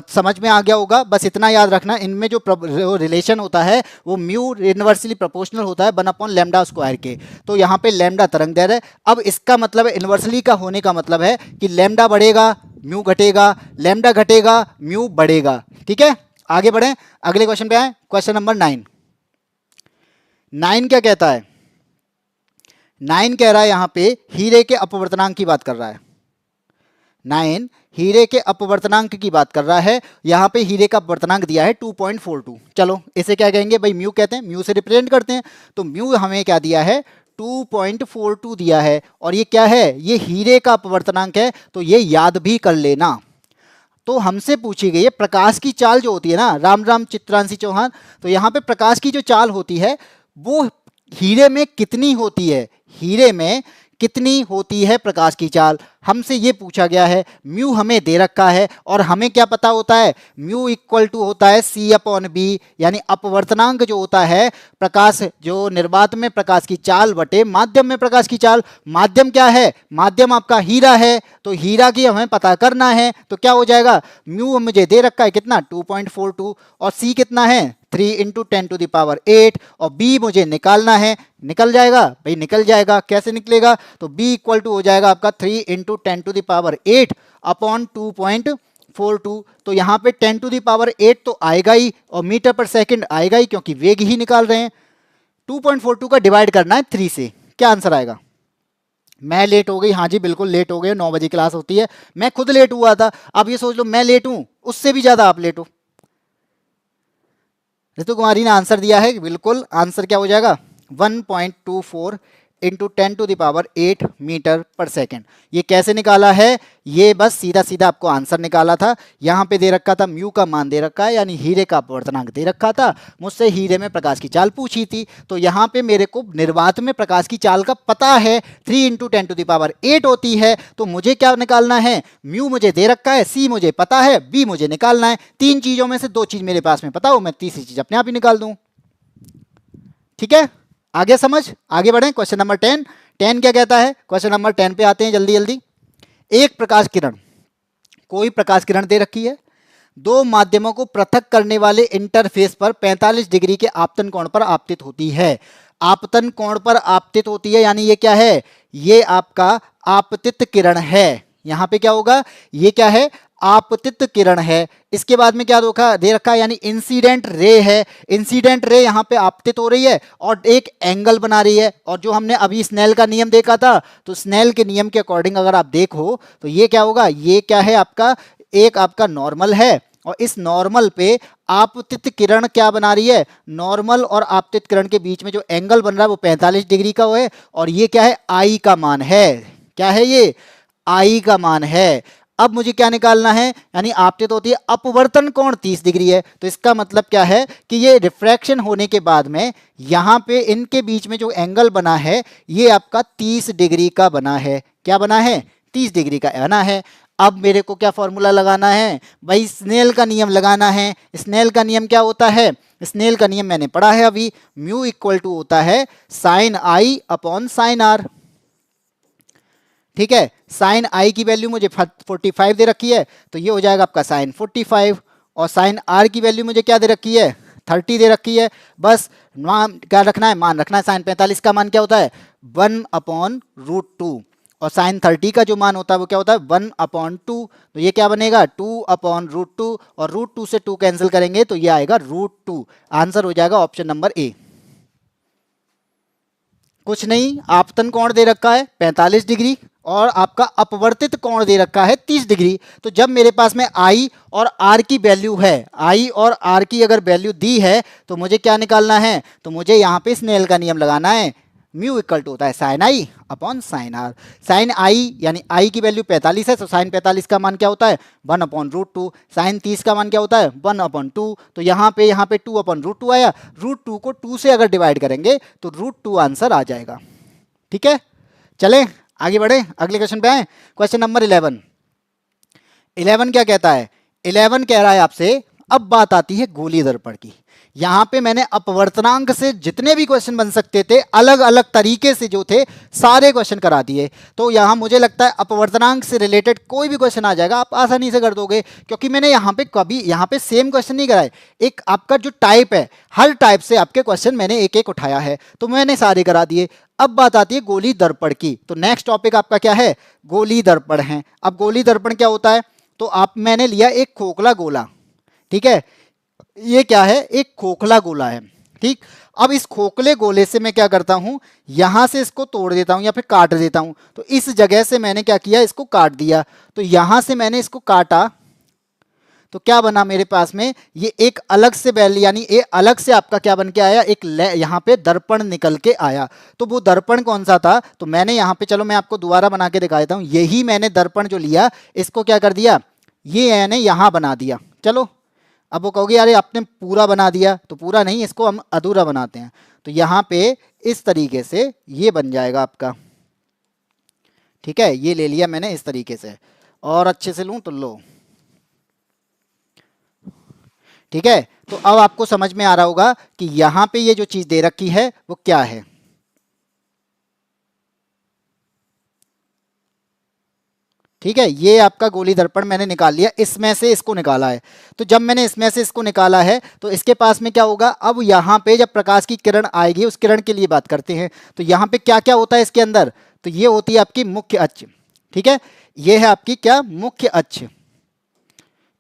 Speaker 1: समझ में आ गया होगा। बस इतना याद रखना, इनमें जो रिलेशन होता है वो म्यू इनवर्सली प्रोपोर्शनल होता है 1/लैम्डा स्क्वायर के। तो यहाँ पे लैम्डा तरंग दैर्घ्य है। अब इसका मतलब है इनवर्सली का होने का मतलब है कि लैम्डा बढ़ेगा म्यू घटेगा, लैम्डा घटेगा म्यू बढ़ेगा। ठीक है, आगे बढ़े, अगले क्वेश्चन पे आए, क्वेश्चन नंबर 9। 9 क्या कहता है, 9 कह रहा है यहाँ पे हीरे के अपवर्तनांक की बात कर रहा है। 9 हीरे के अपवर्तनांक की बात कर रहा है। यहाँ पे हीरे का अपवर्तनांक दिया है 2.42। चलो इसे क्या कहेंगे भाई, म्यू कहते हैं, म्यू से रिप्रेजेंट करते हैं। तो म्यू हमें क्या दिया है, 2.42 दिया है और ये क्या है, ये हीरे का अपवर्तनांक है, तो ये याद भी कर लेना। तो हमसे पूछी गई है प्रकाश की चाल जो होती है ना, राम राम चित्रांशी चौहान, तो यहाँ पे प्रकाश की जो चाल होती है वो हीरे में कितनी होती है, हीरे में कितनी होती है प्रकाश की चाल, हमसे ये पूछा गया है। म्यू हमें दे रखा है और हमें क्या पता होता है, म्यू इक्वल टू होता है सी अपॉन बी, यानी अपवर्तनांक जो होता है प्रकाश, जो निर्वात में प्रकाश की चाल बटे माध्यम में प्रकाश की चाल। माध्यम क्या है, माध्यम आपका हीरा है, तो हीरा की हमें पता करना है, तो क्या हो जाएगा, म्यू मुझे दे रखा है कितना 2.42 और सी कितना है 3 इंटू 10⁸ और b मुझे निकालना है, निकल जाएगा भाई, निकल जाएगा, कैसे निकलेगा, तो b इक्वल टू हो जाएगा आपका 3 इंटू 10⁸ अपॉन 2.42। तो यहाँ पे 10⁸ तो आएगा ही और मीटर पर सेकंड आएगा ही, क्योंकि वेग ही निकाल रहे हैं। 2.42 का डिवाइड करना है 3 से, क्या आंसर आएगा। मैं लेट हो गई, हाँ जी बिल्कुल लेट हो गए, 9 बजे क्लास होती है, मैं खुद लेट हुआ था। अब ये सोच लो मैं लेट हूं, उससे भी ज्यादा आप लेट हो। ऋतु कुमारी ने आंसर दिया है, बिल्कुल आंसर क्या हो जाएगा 1.24 इंटू 10⁸ मीटर पर सेकेंड। ये कैसे निकाला है, ये बस सीधा सीधा आपको आंसर निकाला था। यहाँ पे दे रखा था म्यू का मान दे रखा है, यानी हीरे का अपवर्तनांक दे रखा था, मुझसे हीरे में प्रकाश की चाल पूछी थी, तो यहाँ पे मेरे को निर्वात में प्रकाश की चाल का पता है 3 इंटू 10⁸ होती है, तो मुझे क्या निकालना है, म्यू मुझे दे रखा है, सी मुझे पता है, बी मुझे निकालना है। 3 चीजों में से 2 चीज मेरे पास में पता हो, मैं तीसरी चीज अपने आप ही निकाल दूं। ठीक है, आगे समझ, आगे बढ़े। क्वेश्चन नंबर 10, 10 क्या कहता है, क्वेश्चन नंबर 10 पे आते हैं जल्दी जल्दी। एक प्रकाश किरण, कोई प्रकाश किरण दे रखी है, दो माध्यमों को पृथक करने वाले इंटरफेस पर 45 डिग्री के आपतन कोण पर आपतित होती है। आपतन कोण पर आपतित होती है, यानी ये क्या है, ये आपका आपतित किरण है। यहां पे क्या होगा, ये क्या है, आपतित किरण है। इसके बाद में क्या दे रखा है, यानी इंसिडेंट रे है। इंसिडेंट रे यहाँ पे आपतित हो रही है और एक एंगल बना रही है। और जो हमने अभी स्नेल का नियम देखा था, तो स्नेल के नियम के अकॉर्डिंग अगर आप देखो तो ये क्या होगा, ये क्या है आपका, एक आपका नॉर्मल है और इस नॉर्मल पे आपतित किरण क्या बना रही है, नॉर्मल और आपतित किरण के बीच में जो एंगल बन रहा है वो 45 डिग्री का है। और ये क्या है, आई का मान है, क्या है ये, आई का मान है। अब मुझे क्या निकालना है, यानी आपतित होती है, अपवर्तन कोण 30 डिग्री है, तो इसका मतलब क्या है कि ये रिफ्रैक्शन होने के बाद में यहां पे इनके बीच में जो एंगल बना है ये आपका 30 डिग्री का बना है। क्या बना है, 30 डिग्री का बना है। अब मेरे को क्या फॉर्मूला लगाना है भाई, स्नेल का नियम लगाना है। स्नेल का नियम क्या होता है, स्नेल का नियम मैंने पढ़ा है अभी, म्यू इक्वल टू होता है साइन आई अपॉन साइन आर। ठीक है, साइन आई की वैल्यू मुझे 45 दे रखी है, तो ये हो जाएगा आपका साइन 45, और साइन आर की वैल्यू मुझे क्या दे रखी है, 30 दे रखी है। बस मान क्या रखना है, मान रखना है। साइन 45 का मान क्या होता है 1/√2, और साइन 30 का जो मान होता है वो क्या होता है 1/2। तो ये क्या बनेगा 2/√2, और √2 से 2 कैंसिल करेंगे तो ये आएगा √2। आंसर हो जाएगा ऑप्शन नंबर ए। कुछ नहीं, आपतन कोण दे रखा है 45 डिग्री और आपका अपवर्तित कोण दे रखा है 30 डिग्री। तो जब मेरे पास में आई और आर की वैल्यू है, आई और आर की अगर वैल्यू दी है तो मुझे क्या निकालना है, तो मुझे यहाँ पे स्नेल का नियम लगाना है। म्यू इक्वल टू होता है sine I upon sine R. Sine I यानी आई की वैल्यू 45 है, तो साइन 45 का मान क्या होता है 1/√2। साइन 30 का मान क्या होता है 1/2। तो यहाँ पे 2/√2 आया, √2 को 2 से अगर डिवाइड करेंगे तो √2 आंसर आ जाएगा। ठीक है, चलें आगे बढ़े, अगले क्वेश्चन पे आए। Question number 11। 11 क्या कहता है, 11 कह रहा है आपसे, अब बात आती है गोलीय दर्पण की। यहां पे मैंने अपवर्तनांक से जितने भी क्वेश्चन बन सकते थे अलग अलग तरीके से जो थे सारे क्वेश्चन करा दिए। तो यहां मुझे लगता है अपवर्तनांक से रिलेटेड कोई भी क्वेश्चन आ जाएगा आप आसानी से कर दोगे, क्योंकि मैंने यहां पे सेम क्वेश्चन नहीं कराए। एक आपका जो टाइप है, हर टाइप से आपके क्वेश्चन मैंने एक एक उठाया है, तो मैंने सारे करा दिए। अब बात आती है गोली दर्पण की, तो नेक्स्ट टॉपिक आपका क्या है, गोली दर्पण है। अब गोली दर्पण क्या होता है, तो आप मैंने लिया एक खोखला गोला, ठीक है, ये क्या है एक खोखला गोला है। ठीक, अब इस खोखले गोले से मैं क्या करता हूं, यहां से इसको तोड़ देता हूं या फिर काट देता हूं। तो इस जगह से मैंने क्या किया, इसको काट दिया। तो यहां से मैंने इसको काटा, तो क्या बना मेरे पास में, ये एक अलग से बैल यानी ये अलग से आपका क्या बन के आया, एक यहाँ पे दर्पण निकल के आया। तो वो दर्पण कौन सा था, तो मैंने यहाँ पे, चलो मैं आपको दोबारा बना के दिखा देता हूँ। यही मैंने दर्पण जो लिया इसको क्या कर दिया, ये मैंने यहाँ बना दिया। चलो अब वो कहोगे अरे आपने पूरा बना दिया, तो पूरा नहीं, इसको हम अधूरा बनाते हैं। तो यहाँ पे इस तरीके से ये बन जाएगा आपका, ठीक है। ये ले लिया मैंने इस तरीके से, और अच्छे से लूं तो लो, ठीक है। तो अब आपको समझ में आ रहा होगा कि यहां पे ये जो चीज दे रखी है वो क्या है। ठीक है, ये आपका गोली दर्पण मैंने निकाल लिया, इसमें से इसको निकाला है। तो जब मैंने इसमें से इसको निकाला है तो इसके पास में क्या होगा, अब यहाँ पे जब प्रकाश की किरण आएगी, उस किरण के लिए बात करते हैं, तो यहाँ पे क्या क्या होता है इसके अंदर, तो ये होती है आपकी मुख्य अक्ष। ठीक है, ये है आपकी क्या, मुख्य अक्ष,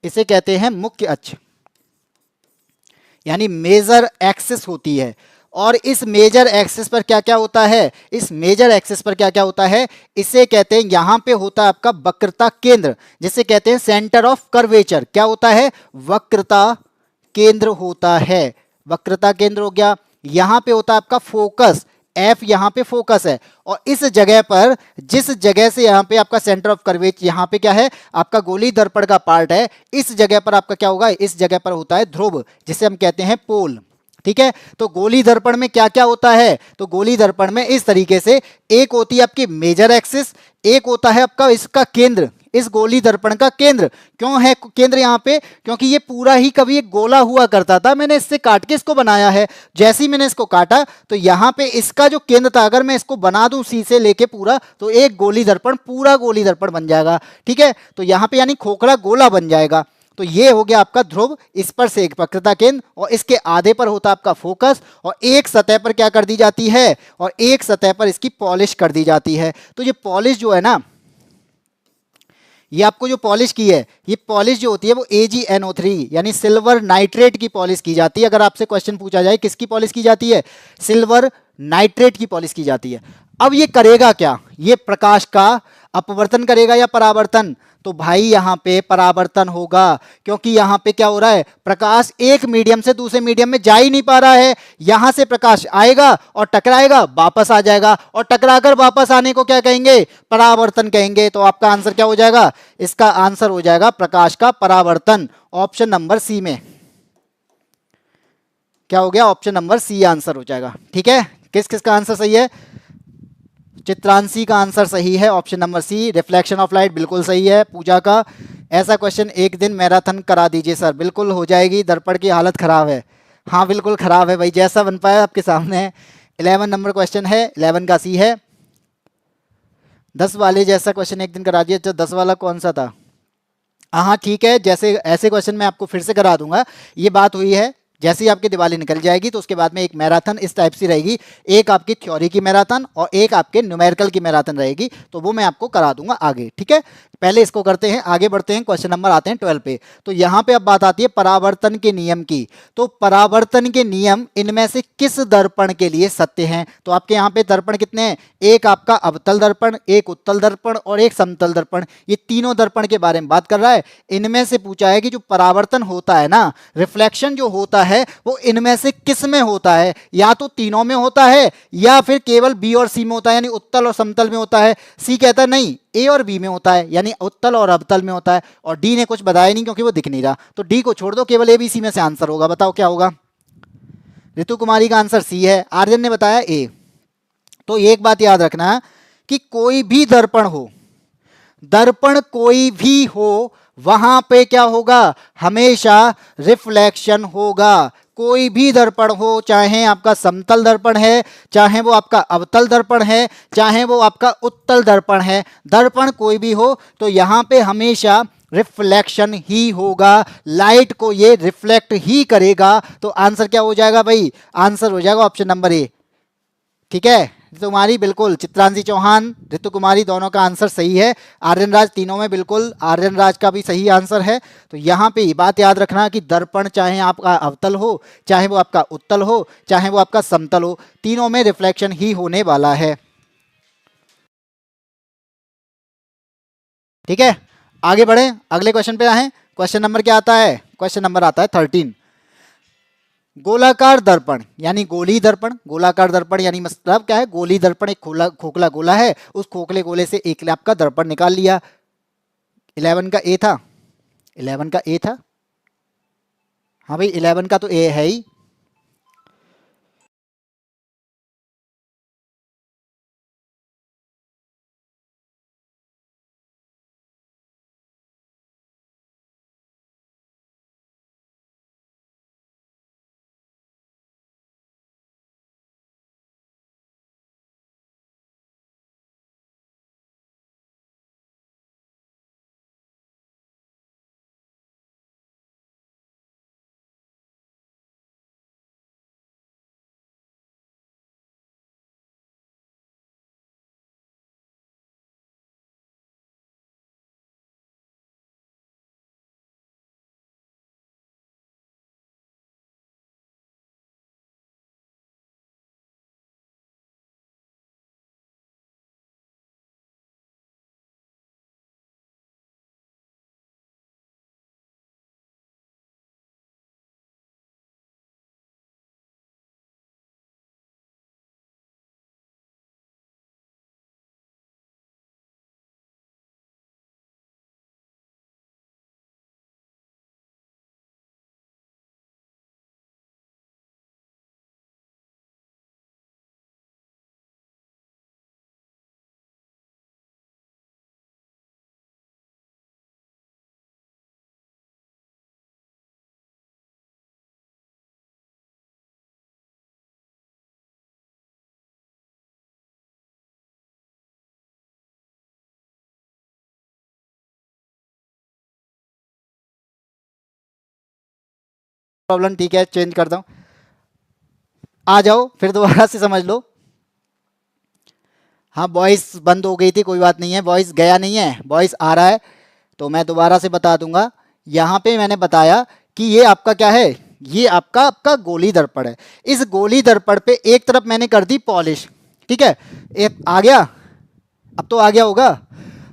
Speaker 1: इसे कहते हैं मुख्य अक्ष, यानी मेजर एक्सिस होती है। और इस मेजर एक्सिस पर क्या क्या होता है, इस मेजर एक्सिस पर क्या क्या होता है, इसे कहते हैं, यहां पे होता है आपका वक्रता केंद्र, जिसे कहते हैं सेंटर ऑफ कर्वेचर। क्या होता है, वक्रता केंद्र होता है, वक्रता केंद्र हो गया। यहां पे होता है आपका फोकस, एफ यहाँ पे फोकस है, और इस जगह पर, जिस जगह से यहाँ पे आपका सेंटर ऑफ कर्वेचर, यहाँ पे क्या है आपका गोली दर्पण का पार्ट है, इस जगह पर आपका क्या होगा, इस जगह पर होता है ध्रुव, जिसे हम कहते हैं पोल। ठीक है, तो गोली दर्पण में क्या क्या होता है, तो गोली दर्पण में इस तरीके से, एक होती है आपकी मेजर एक्सिस, एक होता है आपका इसका केंद्र, इस गोली दर्पण का केंद्र। क्यों है केंद्र यहाँ पे, क्योंकि ये पूरा ही कभी एक गोला हुआ करता था, मैंने इससे काट के इसको बनाया है। जैसे ही मैंने इसको काटा तो यहाँ पे इसका जो केंद्र था, अगर मैं इसको बना दूं सी से लेके पूरा, तो एक गोली दर्पण, पूरा गोली दर्पण बन जाएगा। ठीक है, तो यहाँ पे यानी खोखला गोला बन जाएगा। तो ये हो गया आपका ध्रुव, इस पर से एक वक्रता केंद्र, और इसके आधे पर होता है आपका फोकस, और एक सतह पर क्या कर दी जाती है, और एक सतह पर इसकी पॉलिश कर दी जाती है। तो ये पॉलिश जो है ना, ये आपको जो पॉलिश की है, ये पॉलिश जो होती है वो AgNO3 यानी सिल्वर नाइट्रेट की पॉलिश की जाती है। अगर आपसे क्वेश्चन पूछा जाए किसकी पॉलिश की जाती है, सिल्वर नाइट्रेट की पॉलिश की जाती है। अब ये करेगा क्या, ये प्रकाश का अपवर्तन करेगा या परावर्तन, तो भाई यहाँ पे परावर्तन होगा, क्योंकि यहाँ पे क्या हो रहा है, प्रकाश एक मीडियम से दूसरे मीडियम में जा ही नहीं पा रहा है। यहां से प्रकाश आएगा और टकराएगा, वापस आ जाएगा, और टकराकर वापस आने को क्या कहेंगे, परावर्तन कहेंगे। तो आपका आंसर क्या हो जाएगा, इसका आंसर हो जाएगा प्रकाश का परावर्तन, ऑप्शन नंबर सी में। क्या हो गया, ऑप्शन नंबर सी आंसर हो जाएगा। ठीक है, किस किस का आंसर सही है, चित्रांशी का आंसर सही है, option number c. Reflection of light बिल्कुल सही है पूजा का। ऐसा क्वेश्चन एक दिन मैराथन करा दीजिए सर, बिल्कुल हो जाएगी, दर्पण की हालत खराब है। हाँ बिल्कुल खराब है भाई, जैसा बन पाया आपके सामने है। 11 नंबर क्वेश्चन है, 11 का सी है। 10 वाले जैसा क्वेश्चन एक दिन करा दिया। अच्छा 10 वाला कौन सा था, हाँ ठीक है, जैसे ऐसे क्वेश्चन मैं आपको फिर से करा दूंगा। ये बात हुई है, जैसे ही आपकी दिवाली निकल जाएगी तो उसके बाद में एक मैराथन इस टाइप से रहेगी, एक आपकी थ्योरी की मैराथन और एक आपके न्यूमेरिकल की मैराथन रहेगी, तो वो मैं आपको करा दूंगा आगे। ठीक है, पहले इसको करते हैं, आगे बढ़ते हैं, क्वेश्चन नंबर आते हैं 12 पे। तो यहाँ पे अब बात आती है परावर्तन के नियम की। तो परावर्तन के नियम इनमें से किस दर्पण के लिए सत्य हैं, तो आपके यहाँ पे दर्पण कितने हैं, एक आपका अवतल दर्पण, एक उत्तल दर्पण और एक समतल दर्पण, ये तीनों दर्पण के बारे में बात कर रहा है। इनमें से पूछा है कि जो परावर्तन होता है ना, रिफ्लेक्शन जो होता है वो इनमें से किस में होता है, या तो तीनों में होता है या फिर केवल बी और सी में होता है, यानी उत्तल और समतल में होता है। सी कहता है नहीं, ए और बी में होता है, यानी उत्तल और अवतल में होता है, और डी ने कुछ बताया नहीं क्योंकि वो दिख नहीं रहा, तो डी को छोड़ दो, केवल ए बी सी में से आंसर होगा। बताओ क्या होगा, ऋतु कुमारी का आंसर सी है, आर्यन ने बताया ए। तो एक बात याद रखना कि कोई भी दर्पण हो, दर्पण कोई भी हो, वहां पे क्या होगा, हमेशा रिफ्लेक्शन होगा। कोई भी दर्पण हो, चाहे आपका समतल दर्पण है, चाहे वो आपका अवतल दर्पण है, चाहे वो आपका उत्तल दर्पण है, दर्पण कोई भी हो तो यहां पे हमेशा रिफ्लेक्शन ही होगा, लाइट को ये रिफ्लेक्ट ही करेगा। तो आंसर क्या हो जाएगा भाई, आंसर हो जाएगा ऑप्शन नंबर ए। ठीक है, ऋतु कुमारी बिल्कुल, चित्रांशी चौहान, ऋतु कुमारी दोनों का आंसर सही है। आर्यन राज तीनों में बिल्कुल, आर्यन राज का भी सही आंसर है। तो यहाँ पे ये बात याद रखना कि दर्पण चाहे आपका अवतल हो, चाहे वो आपका उत्तल हो, चाहे वो आपका समतल हो, तीनों में रिफ्लेक्शन ही होने वाला है। ठीक है, आगे बढ़े, अगले क्वेश्चन पे आए। क्वेश्चन नंबर क्या आता है? क्वेश्चन नंबर आता है 13। गोलाकार दर्पण यानी गोली दर्पण, गोलाकार दर्पण यानी मतलब क्या है? गोली दर्पण, एक खोखला गोला है, उस खोखले गोले से एक लैप का दर्पण निकाल लिया। 11 का ए था, 11 का ए था, हाँ भाई 11 का तो ए है ही। प्रॉब्लम ठीक है, चेंज करता हूँ। आ जाओ फिर दोबारा से समझ लो। हाँ वॉइस बंद हो गई थी, कोई बात नहीं है, वॉइस गया नहीं है, वॉइस आ रहा है। तो मैं दोबारा से बता दूंगा। यहाँ पे मैंने बताया कि ये आपका क्या है? ये आपका आपका गोली दर्पण है। इस गोली दर्पण पे एक तरफ मैंने कर दी पॉलिश, ठीक है, एक आ गया, अब तो आ गया होगा।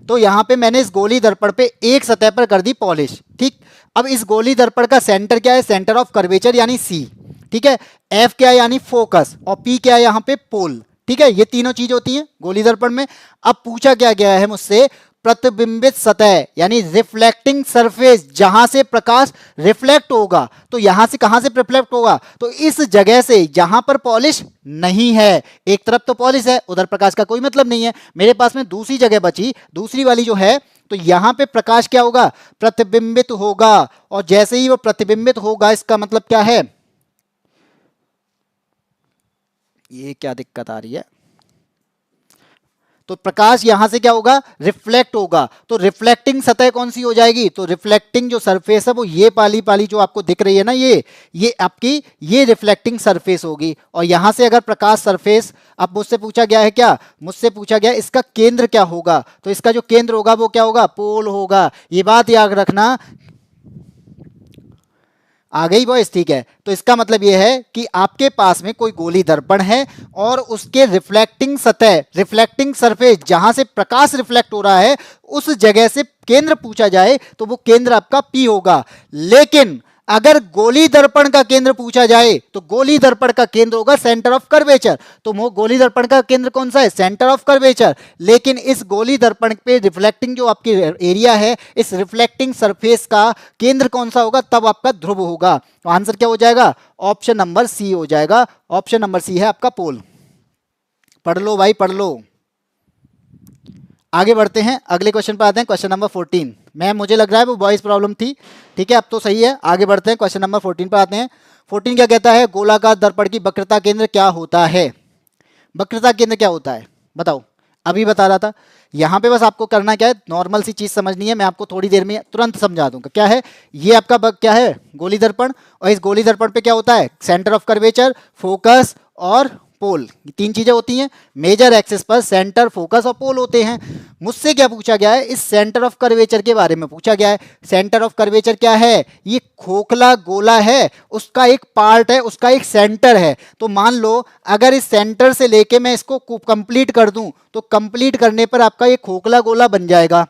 Speaker 1: तो यहाँ पे मैंने इस गोली दर्पण पे एक सतह पर कर दी पॉलिश, ठीक। अब इस गोली दर्पण का सेंटर क्या है? सेंटर ऑफ कर्वेचर यानी सी, ठीक है। एफ क्या है? यानी फोकस, और पी क्या है? यहाँ पे पोल, ठीक है। ये तीनों चीज होती हैं गोली दर्पण में। अब पूछा क्या गया है मुझसे? प्रतिबिंबित सतह यानी रिफ्लेक्टिंग सरफेस, जहां से प्रकाश रिफ्लेक्ट होगा। तो यहां से कहां से रिफ्लेक्ट होगा? तो इस जगह से जहां पर पॉलिश नहीं है। एक तरफ तो पॉलिश है, उधर प्रकाश का कोई मतलब नहीं है। मेरे पास में दूसरी जगह बची, दूसरी वाली जो है, तो यहां पे प्रकाश क्या होगा? प्रतिबिंबित होगा। और जैसे ही वो प्रतिबिंबित होगा, इसका मतलब क्या है? ये क्या दिक्कत आ रही है? तो प्रकाश यहां से क्या होगा? रिफ्लेक्ट होगा। तो रिफ्लेक्टिंग सतह कौन सी हो जाएगी? तो रिफ्लेक्टिंग जो सरफेस है वो ये पाली पाली जो आपको दिख रही है ना, ये आपकी ये रिफ्लेक्टिंग सरफेस होगी। और यहां से अगर प्रकाश सरफेस, अब मुझसे पूछा गया है क्या? मुझसे पूछा गया इसका केंद्र क्या होगा? तो इसका जो केंद्र होगा वो क्या होगा? पोल होगा। ये बात याद रखना। आ गई वॉइस? ठीक है। तो इसका मतलब यह है कि आपके पास में कोई गोली दर्पण है और उसके रिफ्लेक्टिंग सतह, रिफ्लेक्टिंग सरफेस, जहां से प्रकाश रिफ्लेक्ट हो रहा है, उस जगह से केंद्र पूछा जाए तो वो केंद्र आपका पी होगा। लेकिन अगर गोली दर्पण का केंद्र पूछा जाए तो गोली दर्पण का केंद्र होगा सेंटर ऑफ कर्वेचर। तो गोली दर्पण का केंद्र कौन सा है? Centre of curvature. लेकिन इस गोली दर्पण पे रिफ्लेक्टिंग जो आपकी एरिया है, इस रिफ्लेक्टिंग सरफेस का केंद्र कौन सा होगा? तब आपका ध्रुव होगा। तो आंसर क्या हो जाएगा? ऑप्शन नंबर सी हो जाएगा। ऑप्शन नंबर सी है आपका पोल। पढ़ लो भाई, पढ़ लो। आगे बढ़ते हैं, अगले क्वेश्चन पर आते हैं। Question number 14। मैं मुझे लग रहा है वो वॉइस प्रॉब्लम थी, ठीक है, अब तो सही है। आगे बढ़ते हैं, क्वेश्चन नंबर 14 पर आते हैं। 14 क्या कहता है? गोलाकार दर्पण की वक्रता केंद्र क्या होता है? वक्रता केंद्र क्या होता है बताओ? अभी बता रहा था। यहां पे बस आपको करना क्या है? नॉर्मल सी चीज समझनी है, मैं आपको थोड़ी देर में तुरंत समझा दूंगा। क्या है ये आपका क्या है? गोली दर्पण। और इस गोली दर्पण पे क्या होता है? सेंटर ऑफ कर्वेचर, फोकस और पोल, ये तीन चीजें होती हैं। मेजर एक्सिस पर सेंटर, फोकस और पोल होते हैं। मुझसे क्या पूछा गया है? इस सेंटर ऑफ कर्वेचर के बारे में पूछा गया है। सेंटर ऑफ कर्वेचर क्या है? ये खोखला गोला है, उसका एक पार्ट है, उसका एक सेंटर है। तो मान लो अगर इस सेंटर से लेके मैं इसको कंप्लीट कर दूं, तो कंप्लीट करने पर आपका ये खोखला गोला बन जाएगा।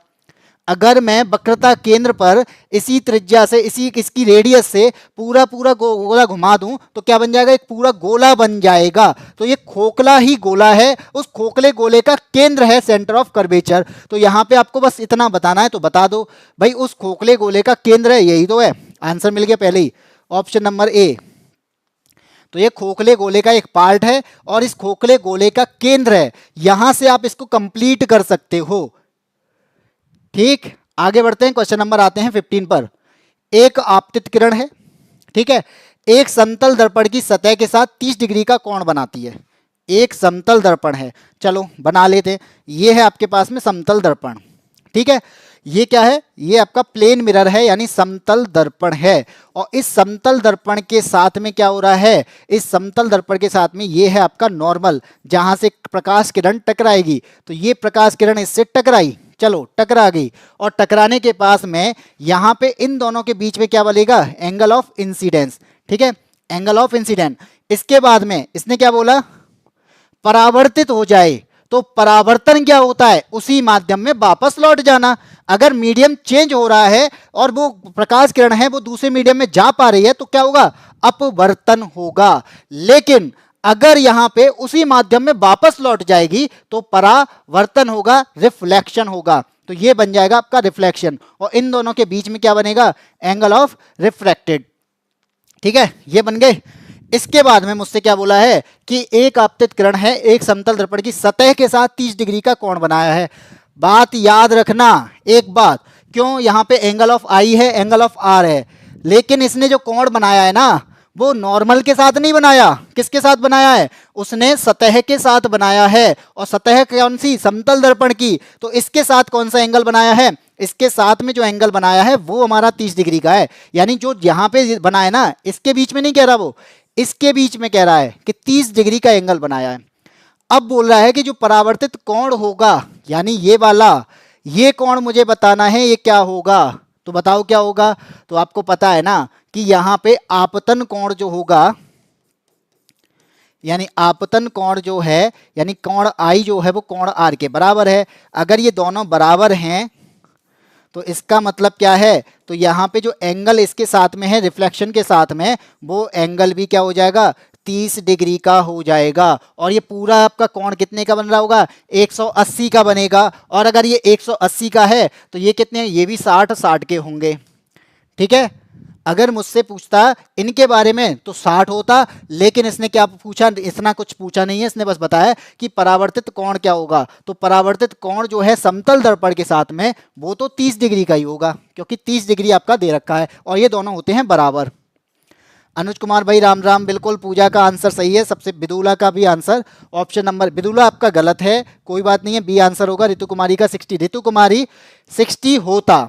Speaker 1: अगर मैं वक्रता केंद्र पर इसी त्रिज्या से इसकी रेडियस से पूरा गोला घुमा दूं तो क्या बन जाएगा, एक पूरा गोला बन जाएगा। तो ये खोखला ही गोला है, उस खोखले गोले का केंद्र है सेंटर ऑफ कर्वेचर। तो यहां पे आपको बस इतना बताना है तो बता दो भाई, उस खोखले गोले का केंद्र है, यही तो है। आंसर मिल गया पहले ही, ऑप्शन नंबर ए। तो ये खोखले गोले का एक पार्ट है और इस खोखले गोले का केंद्र है, यहां से आप इसको कंप्लीट कर सकते हो। ठीक, आगे बढ़ते हैं, क्वेश्चन नंबर आते हैं 15 पर। एक आपतित किरण है, ठीक है, एक समतल दर्पण की सतह के साथ 30 डिग्री का कोण बनाती है। एक समतल दर्पण है, चलो बना लेते हैं। ये है आपके पास में समतल दर्पण, ठीक है। ये क्या है, ये आपका प्लेन मिरर है यानी समतल दर्पण है। और इस समतल दर्पण के साथ में क्या हो रहा है, इस समतल दर्पण के साथ में ये है आपका नॉर्मल, जहां से प्रकाश किरण टकराएगी। तो ये प्रकाश किरण इससे टकराई, चलो टकरा गई, और टकराने के पास में यहां पे इन दोनों के बीच में क्या बनेगा, एंगल ऑफ इंसिडेंस, ठीक है, एंगल ऑफ इंसिडेंस। इसके बाद में इसने क्या बोला, परावर्तित हो जाए। तो परावर्तन क्या होता है, उसी माध्यम में वापस लौट जाना। अगर मीडियम चेंज हो रहा है और वो प्रकाश किरण है वो दूसरे मीडियम में जा पा रही है तो क्या होगा, अपवर्तन होगा। लेकिन अगर यहां पे उसी माध्यम में वापस लौट जाएगी तो परावर्तन होगा, रिफ्लेक्शन होगा। तो ये बन जाएगा आपका रिफ्लेक्शन, और इन दोनों के बीच में क्या बनेगा, एंगल ऑफ रिफ्रैक्टेड, ठीक है, ये बन गए। इसके बाद में मुझसे क्या बोला है कि एक आपतित किरण है, एक समतल दर्पण की सतह के साथ 30 डिग्री का कोण बनाया है। बात याद रखना एक बात, क्यों, यहां पे एंगल ऑफ आई है, एंगल ऑफ आर है, लेकिन इसने जो कोण बनाया है ना वो नॉर्मल के साथ नहीं बनाया। किसके साथ बनाया है, उसने सतह के साथ बनाया है। और सतह कौन सी, समतल दर्पण की। तो इसके साथ कौन सा एंगल बनाया है, इसके साथ में जो एंगल बनाया है वो हमारा 30 डिग्री का है। यानी जो यहां पे बना है ना, इसके बीच में नहीं कह रहा, वो इसके बीच में कह रहा है कि 30 डिग्री का एंगल बनाया है। अब बोल रहा है कि जो परावर्तित कोण होगा, यानी ये वाला, ये कोण मुझे बताना है ये क्या होगा। तो बताओ क्या होगा। तो आपको पता है ना कि यहां पे आपतन कोण जो होगा, यानी आपतन कोण जो है, यानी कोण आई जो है वो कोण आर के बराबर है। अगर ये दोनों बराबर हैं तो इसका मतलब क्या है, तो यहाँ पे जो एंगल इसके साथ में है रिफ्लेक्शन के साथ में, वो एंगल भी क्या हो जाएगा, 30 डिग्री का हो जाएगा। और ये पूरा आपका कोण कितने का बन रहा होगा, 180 का बनेगा। और अगर ये 180 का है तो ये कितने, ये भी 60 के होंगे, ठीक है। अगर मुझसे पूछता इनके बारे में तो 60 होता, लेकिन इसने क्या पूछा, इतना कुछ पूछा नहीं है, इसने बस बताया कि परावर्तित कोण क्या होगा। तो परावर्तित कोण जो है समतल दर्पण के साथ में वो तो 30 डिग्री का ही होगा, क्योंकि 30 डिग्री आपका दे रखा है और ये दोनों होते हैं बराबर। अनुज कुमार भाई राम राम, बिल्कुल पूजा का आंसर सही है। सबसे बिदुला का भी आंसर ऑप्शन नंबर, बिदुला आपका गलत है, कोई बात नहीं है, बी आंसर होगा। ऋतु कुमारी का 60, ऋतु कुमारी 60 होता।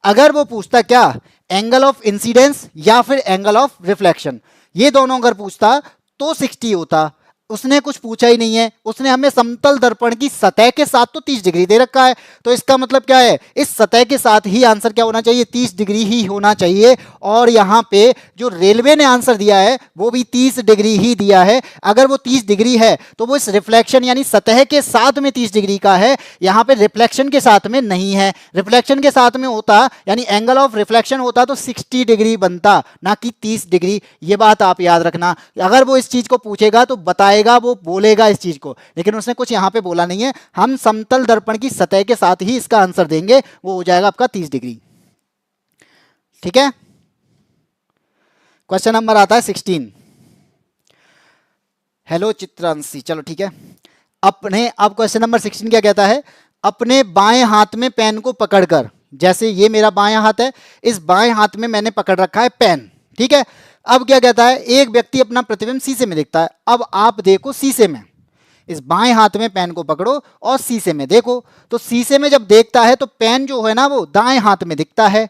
Speaker 1: अगर वो पूछता क्या, एंगल ऑफ इंसिडेंस या फिर एंगल ऑफ रिफ्लेक्शन, ये दोनों अगर पूछता तो 60 होता। उसने कुछ पूछा ही नहीं है, उसने हमें समतल दर्पण की सतह के साथ तो 30 डिग्री दे रखा है। तो इसका मतलब क्या है, इस सतह के साथ ही आंसर क्या होना चाहिए, 30 डिग्री ही होना चाहिए। और यहाँ पे जो रेलवे ने आंसर दिया है वो भी 30 डिग्री ही दिया है। अगर वो 30 डिग्री है तो वो इस रिफ्लेक्शन यानी सतह के साथ में 30 डिग्री का है, यहाँ पे रिफ्लेक्शन के साथ में नहीं है। रिफ्लेक्शन के साथ में होता यानी एंगल ऑफ रिफ्लेक्शन होता तो 60 डिग्री बनता, ना कि 30 डिग्री। ये बात आप याद रखना। अगर वो इस चीज को पूछेगा तो बताएगा, वो बोलेगा इस चीज को, लेकिन उसने कुछ यहां पे बोला नहीं है। हम समतल दर्पण की सतह के साथ ही इसका आंसर देंगे, वो हो जाएगा आपका 30 डिग्री, ठीक है। क्वेश्चन नंबर आता है 16। हेलो चित्रांशी, चलो ठीक है। अपने, अब क्वेश्चन नंबर 16 क्या कहता है, अपने बाएं हाथ में पेन को पकड़कर, जैसे ये मेरा बायां हाथ है, इस बाएं हाथ में मैंने पकड़ रखा है पेन, ठीक है। अब क्या कहता है, एक व्यक्ति अपना प्रतिबिंब शीशे में देखता है। अब आप देखो शीशे में, इस बाएं हाथ में पेन को पकड़ो और शीशे में देखो। तो शीशे में जब देखता है तो पेन जो है ना वो दाएं हाथ में दिखता है।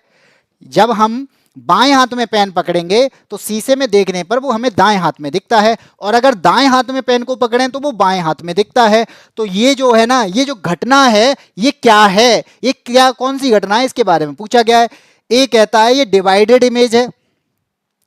Speaker 1: जब हम बाएं हाथ में पेन पकड़ेंगे तो शीशे में देखने पर वो हमें दाएं हाथ में दिखता है, और अगर दाएं हाथ में पेन को पकड़ें तो वो बाएं हाथ में दिखता है। तो ये जो है ना, ये जो घटना है ये क्या है, ये क्या, कौन सी घटना है, इसके बारे में पूछा गया है। ए कहता है ये डिवाइडेड इमेज है,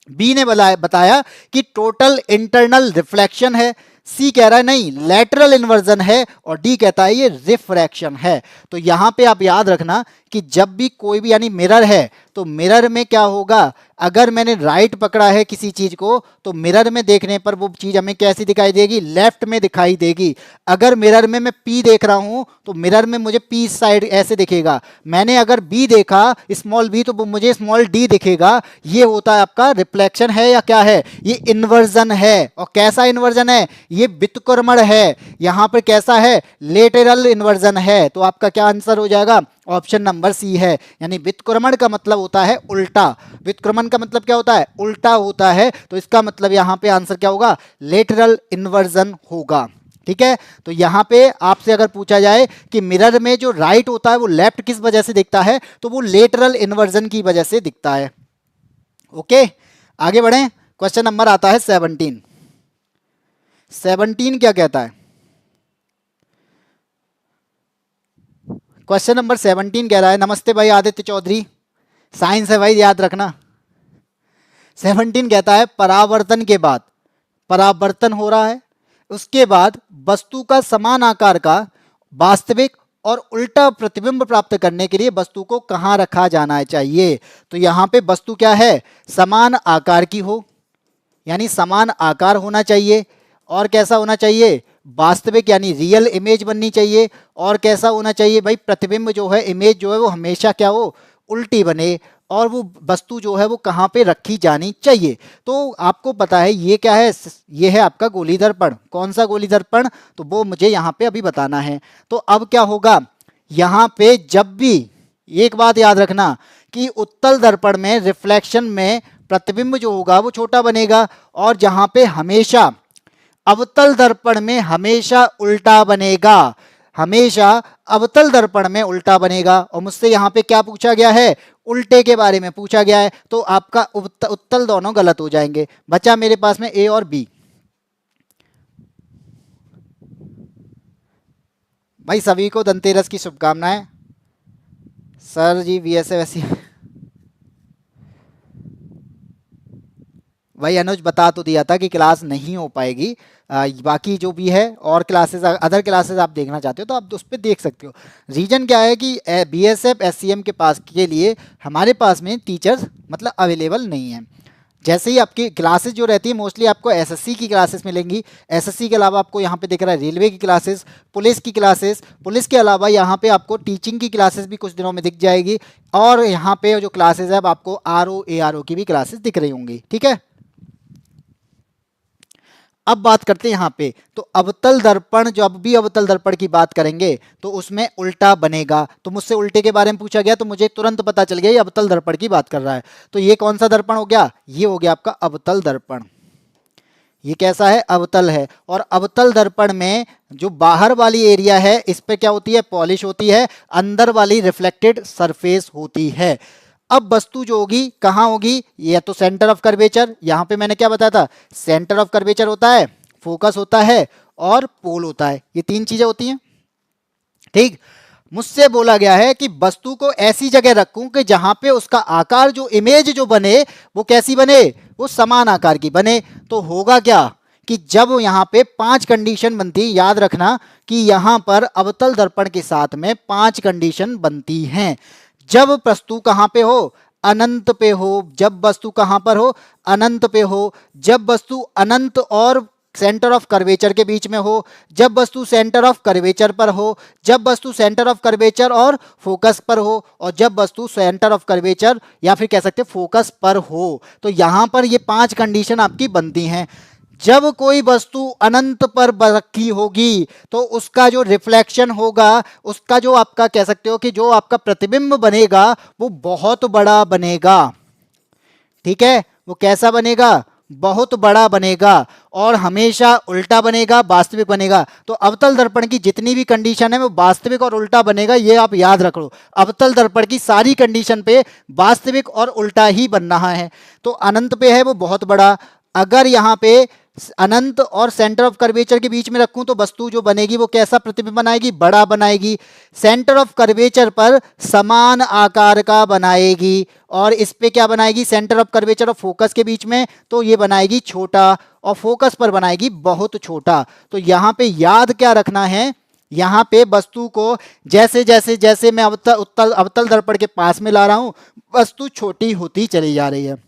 Speaker 1: बी ने बताया कि टोटल इंटरनल रिफ्लेक्शन है, सी कह रहा है नहीं लेटरल इन्वर्जन है, और डी कहता है ये रिफ्रैक्शन है। तो यहां पे आप याद रखना कि जब भी कोई भी यानी मिरर है तो मिरर में क्या होगा, अगर मैंने राइट पकड़ा है किसी चीज को तो मिरर में देखने पर वो चीज हमें कैसी दिखाई देगी, लेफ्ट में दिखाई देगी। अगर मिरर में मैं पी देख रहा हूं तो मिरर में मुझे पी साइड ऐसे दिखेगा, मैंने अगर बी देखा स्मॉल बी तो वो मुझे स्मॉल डी दिखेगा। ये होता है आपका रिफ्लेक्शन है या क्या है, ये इन्वर्जन है। और कैसा इन्वर्जन है, ये व्युत्क्रमण है। यहां पर कैसा है, लेटरल इन्वर्जन है। तो आपका क्या आंसर हो जाएगा, ऑप्शन नंबर सी है। यानी व्युत्क्रमण का मतलब होता है उल्टा, व्युत्क्रमण का मतलब क्या होता है, उल्टा होता है। तो इसका मतलब यहां पे आंसर क्या होगा, लेटरल इन्वर्जन होगा। ठीक है, तो यहां पे आपसे अगर पूछा जाए कि मिरर में जो राइट होता है वो लेफ्ट किस वजह से दिखता है, तो वो लेटरल इन्वर्जन की वजह से दिखता है। ओके, आगे बढ़ें। क्वेश्चन नंबर आता है 17। 17 क्या कहता है, क्वेश्चन नंबर 17 कह रहा है, नमस्ते भाई आदित्य चौधरी, साइंस है भाई याद रखना। 17 कहता है परावर्तन के बाद, परावर्तन हो रहा है, उसके बाद वस्तु का समान आकार का वास्तविक और उल्टा प्रतिबिंब प्राप्त करने के लिए वस्तु को कहाँ रखा जाना चाहिए। तो यहाँ पे वस्तु क्या है, समान आकार की हो, यानी समान आकार होना चाहिए। और कैसा होना चाहिए, वास्तविक यानी रियल इमेज बननी चाहिए। और कैसा होना चाहिए भाई, प्रतिबिंब जो है, इमेज जो है वो हमेशा क्या हो, उल्टी बने। और वो वस्तु जो है वो कहाँ पे रखी जानी चाहिए। तो आपको पता है ये क्या है, ये है आपका गोली दर्पण। कौन सा गोली दर्पण, तो वो मुझे यहाँ पे अभी बताना है। तो अब क्या होगा, यहाँ पे जब भी, एक बात याद रखना कि उत्तल दर्पण में रिफ्लेक्शन में प्रतिबिंब जो होगा वो छोटा बनेगा, और जहाँ पे हमेशा अवतल दर्पण में हमेशा उल्टा बनेगा, हमेशा अवतल दर्पण में उल्टा बनेगा। और मुझसे यहाँ पे क्या पूछा गया है, उल्टे के बारे में पूछा गया है। तो आपका उत्तल दोनों गलत हो जाएंगे। बचा मेरे पास में ए और बी। भाई सभी को धनतेरस की शुभकामनाएं। सर जी VSF ऐसी भाई अनुज बता तो दिया था कि क्लास नहीं हो पाएगी। बाकी जो भी है और क्लासेस, अदर क्लासेस आप देखना चाहते हो तो आप उस पर देख सकते हो। रीजन क्या है कि BSF SCM के पास के लिए हमारे पास में टीचर्स मतलब अवेलेबल नहीं है। जैसे ही आपकी क्लासेस जो रहती है मोस्टली आपको SSC की क्लासेस मिलेंगी। SSC के अलावा आपको यहाँ पे दिख रहा है रेलवे की क्लासेस, पुलिस की क्लासेस, पुलिस के अलावा यहाँ पे आपको टीचिंग की क्लासेस भी कुछ दिनों में दिख जाएगी। और यहाँ पे जो क्लासेस है आपको RO ARO की भी क्लासेस दिख रही होंगी। ठीक है, अब बात करते हैं यहाँ पे। तो अवतल दर्पण, जब भी अवतल दर्पण की बात करेंगे तो उसमें उल्टा बनेगा। तो मुझसे उल्टे के बारे में पूछा गया तो मुझे तुरंत पता चल गया ये अवतल दर्पण की बात कर रहा है। तो ये कौन सा दर्पण हो गया, ये हो गया आपका अवतल दर्पण। ये कैसा है, अवतल है। और अवतल दर्पण में जो बाहर वाली एरिया है इस पे क्या होती है, पॉलिश होती है, अंदर वाली रिफ्लेक्टेड सरफेस होती है। अब वस्तु जो होगी कहाँ होगी, या तो सेंटर ऑफ कर्वेचर, यहाँ पे मैंने क्या बताया था, सेंटर ऑफ कर्वेचर होता है, फोकस होता है और पोल होता है, ये तीन चीजें होती हैं। ठीक, मुझसे बोला गया है कि वस्तु को ऐसी जगह रखूं कि जहां पे उसका आकार, जो इमेज जो बने वो कैसी बने, वो समान आकार की बने। तो होगा क्या कि जब यहाँ पे 5 कंडीशन बनती, याद रखना कि यहाँ पर अवतल दर्पण के साथ में 5 कंडीशन बनती हैं। जब वस्तु कहाँ पे हो, अनंत पे हो। जब वस्तु कहाँ पर हो, अनंत पे हो। जब वस्तु अनंत और सेंटर ऑफ कर्वेचर के बीच में हो। जब वस्तु सेंटर ऑफ कर्वेचर पर हो। जब वस्तु सेंटर ऑफ कर्वेचर और फोकस पर हो। और जब वस्तु सेंटर ऑफ कर्वेचर या फिर कह सकते फोकस पर हो। तो यहां पर ये 5 कंडीशन आपकी बनती हैं। जब कोई वस्तु अनंत पर रखी होगी तो उसका जो रिफ्लेक्शन होगा, उसका जो आपका कह सकते हो कि जो आपका प्रतिबिंब बनेगा वो बहुत बड़ा बनेगा। ठीक है, वो कैसा बनेगा, बहुत बड़ा बनेगा और हमेशा उल्टा बनेगा, वास्तविक बनेगा। तो अवतल दर्पण की जितनी भी कंडीशन है वो वास्तविक और उल्टा बनेगा, ये आप याद रख लो। अवतल दर्पण की सारी कंडीशन पे वास्तविक और उल्टा ही बन रहा है। तो अनंत पे है वो बहुत बड़ा। अगर यहाँ पे अनंत और सेंटर ऑफ कर्वेचर के बीच में रखूं तो वस्तु जो बनेगी वो कैसा प्रतिबिंब बनाएगी, बड़ा बनाएगी। सेंटर ऑफ कर्वेचर पर समान आकार का बनाएगी, और इस पे क्या बनाएगी, सेंटर ऑफ कर्वेचर और फोकस के बीच में, तो ये बनाएगी छोटा, और फोकस पर बनाएगी बहुत छोटा। तो यहाँ पे याद क्या रखना है, यहाँ पे वस्तु को जैसे जैसे जैसे मैं अवतल दर्पण के पास में ला रहा हूं, वस्तु छोटी होती चली जा रही है।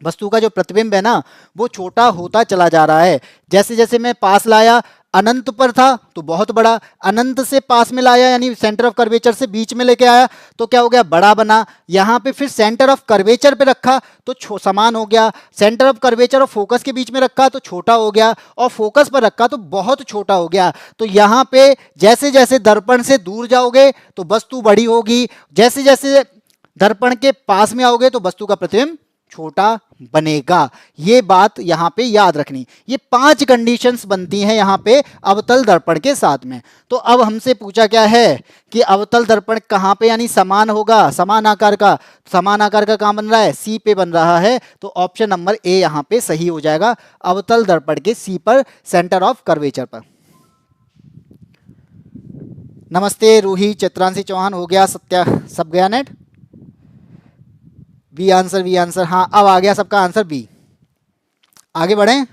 Speaker 1: वस्तु का जो प्रतिबिंब है ना वो छोटा होता चला जा रहा है। जैसे जैसे मैं पास लाया, अनंत पर था तो बहुत बड़ा, अनंत से पास में लाया यानी सेंटर ऑफ कर्वेचर से बीच में लेके आया तो क्या हो गया, बड़ा बना। यहाँ पे फिर सेंटर ऑफ कर्वेचर पे रखा तो समान हो गया, सेंटर ऑफ कर्वेचर और फोकस के बीच में रखा तो छोटा हो गया, और फोकस पर रखा तो बहुत छोटा हो गया। तो यहाँ पे जैसे जैसे दर्पण से दूर जाओगे तो वस्तु बड़ी होगी, जैसे जैसे दर्पण के पास में आओगे तो वस्तु का प्रतिबिंब छोटा बनेगा। ये बात यहां पे याद रखनी। ये 5 कंडीशंस बनती हैं यहां पे अवतल दर्पण के साथ में। तो अब हमसे पूछा क्या है कि अवतल दर्पण कहां पे यानी समान होगा, समान आकार का। समान आकार का कहां बन रहा है, सी पे बन रहा है, तो ऑप्शन नंबर ए यहां पे सही हो जाएगा, अवतल दर्पण के सी पर, सेंटर ऑफ कर्वेचर पर। नमस्ते रूही, चित्रांशी चौहान, हो गया सत्या, सब गया नेट। बी आंसर, हाँ अब आ गया सबका आंसर बी। आगे बढ़ें,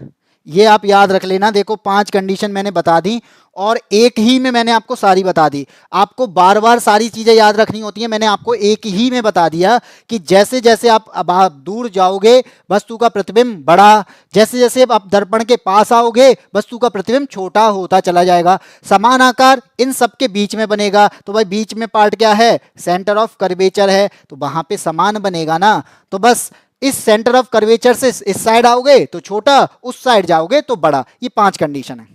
Speaker 1: ये आप याद रख लेना। देखो 5 कंडीशन मैंने बता दी और एक ही में मैंने आपको सारी बता दी। आपको बार बार सारी चीजें याद रखनी होती हैं, मैंने आपको एक ही में बता दिया कि जैसे जैसे आप दूर जाओगे वस्तु का प्रतिबिंब बड़ा, जैसे जैसे आप दर्पण के पास आओगे वस्तु का प्रतिबिंब छोटा होता चला जाएगा। समान आकार इन सब के बीच में बनेगा, तो भाई बीच में पार्ट क्या है, सेंटर ऑफ कर्वेचर है, तो वहां पे समान बनेगा ना। तो बस इस सेंटर ऑफ कर्वेचर से इस साइड आओगे तो छोटा, उस साइड जाओगे तो बड़ा। ये 5 कंडीशन है।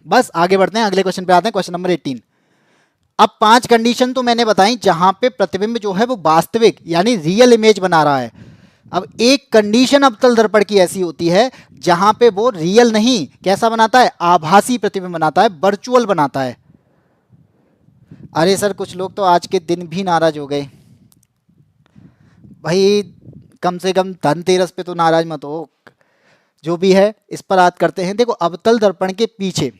Speaker 1: बस आगे बढ़ते हैं, अगले क्वेश्चन पे आते हैं, क्वेश्चन नंबर 18। अब 5 कंडीशन तो मैंने बताई जहां पे प्रतिबिंब जो है वो वास्तविक यानी रियल इमेज बना रहा है। अब एक कंडीशन अवतल दर्पण की ऐसी होती है जहां पे वो रियल नहीं, कैसा बनाता है, आभासी प्रतिबिंब बनाता है, वर्चुअल बनाता है। अरे सर कुछ लोग तो आज के दिन भी नाराज हो गए भाई, कम से कम धनतेरस पे तो नाराज मत हो। जो भी है इस पर बात करते हैं। देखो अवतल दर्पण के पीछे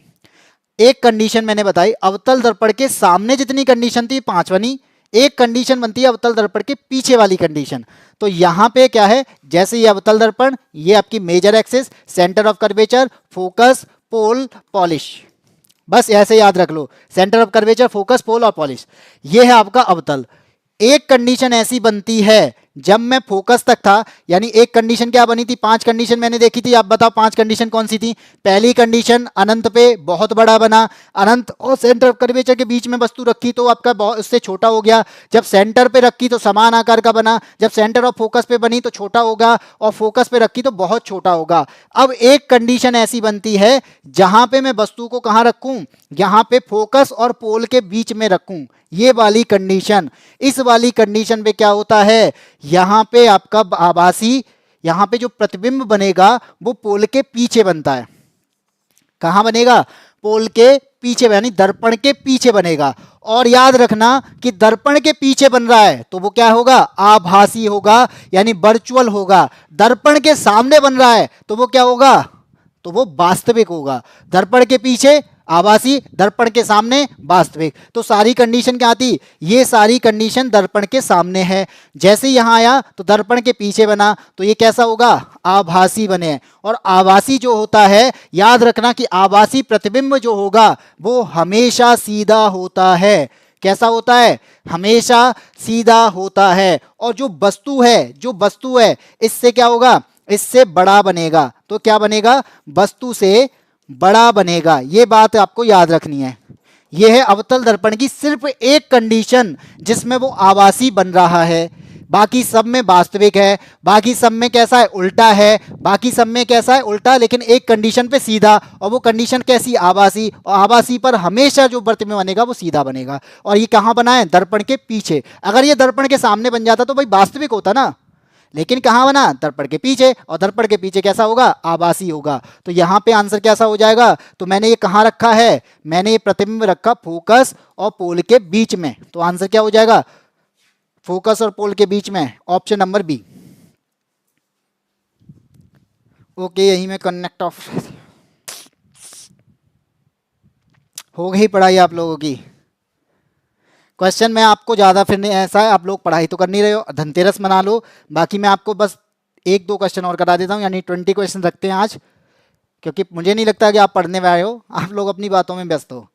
Speaker 1: एक कंडीशन मैंने बताई, अवतल दर्पण के सामने जितनी कंडीशन थी 5 बनी, एक कंडीशन बनती है अवतल दर्पण के पीछे वाली कंडीशन। तो यहां पे क्या है, जैसे ये अवतल दर्पण, ये आपकी major axis, centre of curvature, focus, pole, polish, बस ऐसे याद रख लो, centre of curvature, focus, pole और पॉलिश, ये है आपका अवतल। एक कंडीशन ऐसी बनती है जब मैं फोकस तक था, यानी एक कंडीशन क्या बनी थी, 5 कंडीशन मैंने देखी थी, आप बताओ 5 कंडीशन कौन सी थी। पहली कंडीशन अनंत पे बहुत बड़ा बना, अनंत और सेंटर ऑफ कर्वेचर के बीच में वस्तु रखी तो आपका उससे छोटा हो गया। जब सेंटर पे रखी तो समान आकार का बना, जब सेंटर ऑफ फोकस पे बनी तो छोटा होगा, और फोकस पे रखी तो बहुत छोटा होगा। अब एक कंडीशन ऐसी बनती है जहां पे मैं वस्तु को कहां रखूं, यहां पे फोकस और पोल के बीच में रखूं, ये वाली कंडीशन। इस वाली कंडीशन पे क्या होता है, यहां पे आपका आभासी, यहां पे जो प्रतिबिंब बनेगा वो पोल के पीछे बनता है। कहां बनेगा, पोल के पीछे, यानी दर्पण के पीछे बनेगा। और याद रखना कि दर्पण के पीछे बन रहा है तो वो क्या होगा, आभासी होगा यानी वर्चुअल होगा। दर्पण के सामने बन रहा है तो वो क्या होगा, तो वो वास्तविक होगा। दर्पण के पीछे आभासी, दर्पण के सामने वास्तविक। तो सारी कंडीशन क्या आती, ये सारी कंडीशन दर्पण के सामने है। जैसे यहां आया तो दर्पण के पीछे बना तो ये कैसा होगा, आभासी बने। और आभासी जो होता है, याद रखना कि आभासी प्रतिबिंब जो होगा वो हमेशा सीधा होता है। कैसा होता है, हमेशा सीधा होता है। और जो वस्तु है इससे क्या होगा, इससे बड़ा बनेगा। तो क्या बनेगा, वस्तु से बड़ा बनेगा। ये बात आपको याद रखनी है। यह है अवतल दर्पण की सिर्फ एक कंडीशन जिसमें वो आभासी बन रहा है, बाकी सब में वास्तविक है, बाकी सब में कैसा है, उल्टा है, बाकी सब में कैसा है, उल्टा, लेकिन एक कंडीशन पे सीधा। और वो कंडीशन कैसी, आभासी, और आभासी पर हमेशा जो प्रतिबिंब बनेगा वो सीधा बनेगा। और ये कहां बना है, दर्पण के पीछे। अगर ये दर्पण के सामने बन जाता तो भाई वास्तविक होता ना, लेकिन कहां बना, दर्पण के पीछे। और दर्पण के पीछे कैसा होगा, आभासी होगा। तो यहां पे आंसर कैसा हो जाएगा, तो मैंने ये कहां रखा है, मैंने ये प्रतिबिंब रखा फोकस और पोल के बीच में। तो आंसर क्या हो जाएगा, फोकस और पोल के बीच में, ऑप्शन नंबर बी। ओके, यहीं में कनेक्ट ऑफ हो गई पढ़ाई आप लोगों की। क्वेश्चन में आपको ज़्यादा फिर नहीं, ऐसा है आप लोग पढ़ाई तो कर नहीं रहे हो, धनतेरस मना लो। बाकी मैं आपको बस एक दो क्वेश्चन और करा देता हूँ, यानी 20 क्वेश्चन रखते हैं आज, क्योंकि मुझे नहीं लगता कि आप पढ़ने में आए हो, आप लोग अपनी बातों में व्यस्त हो।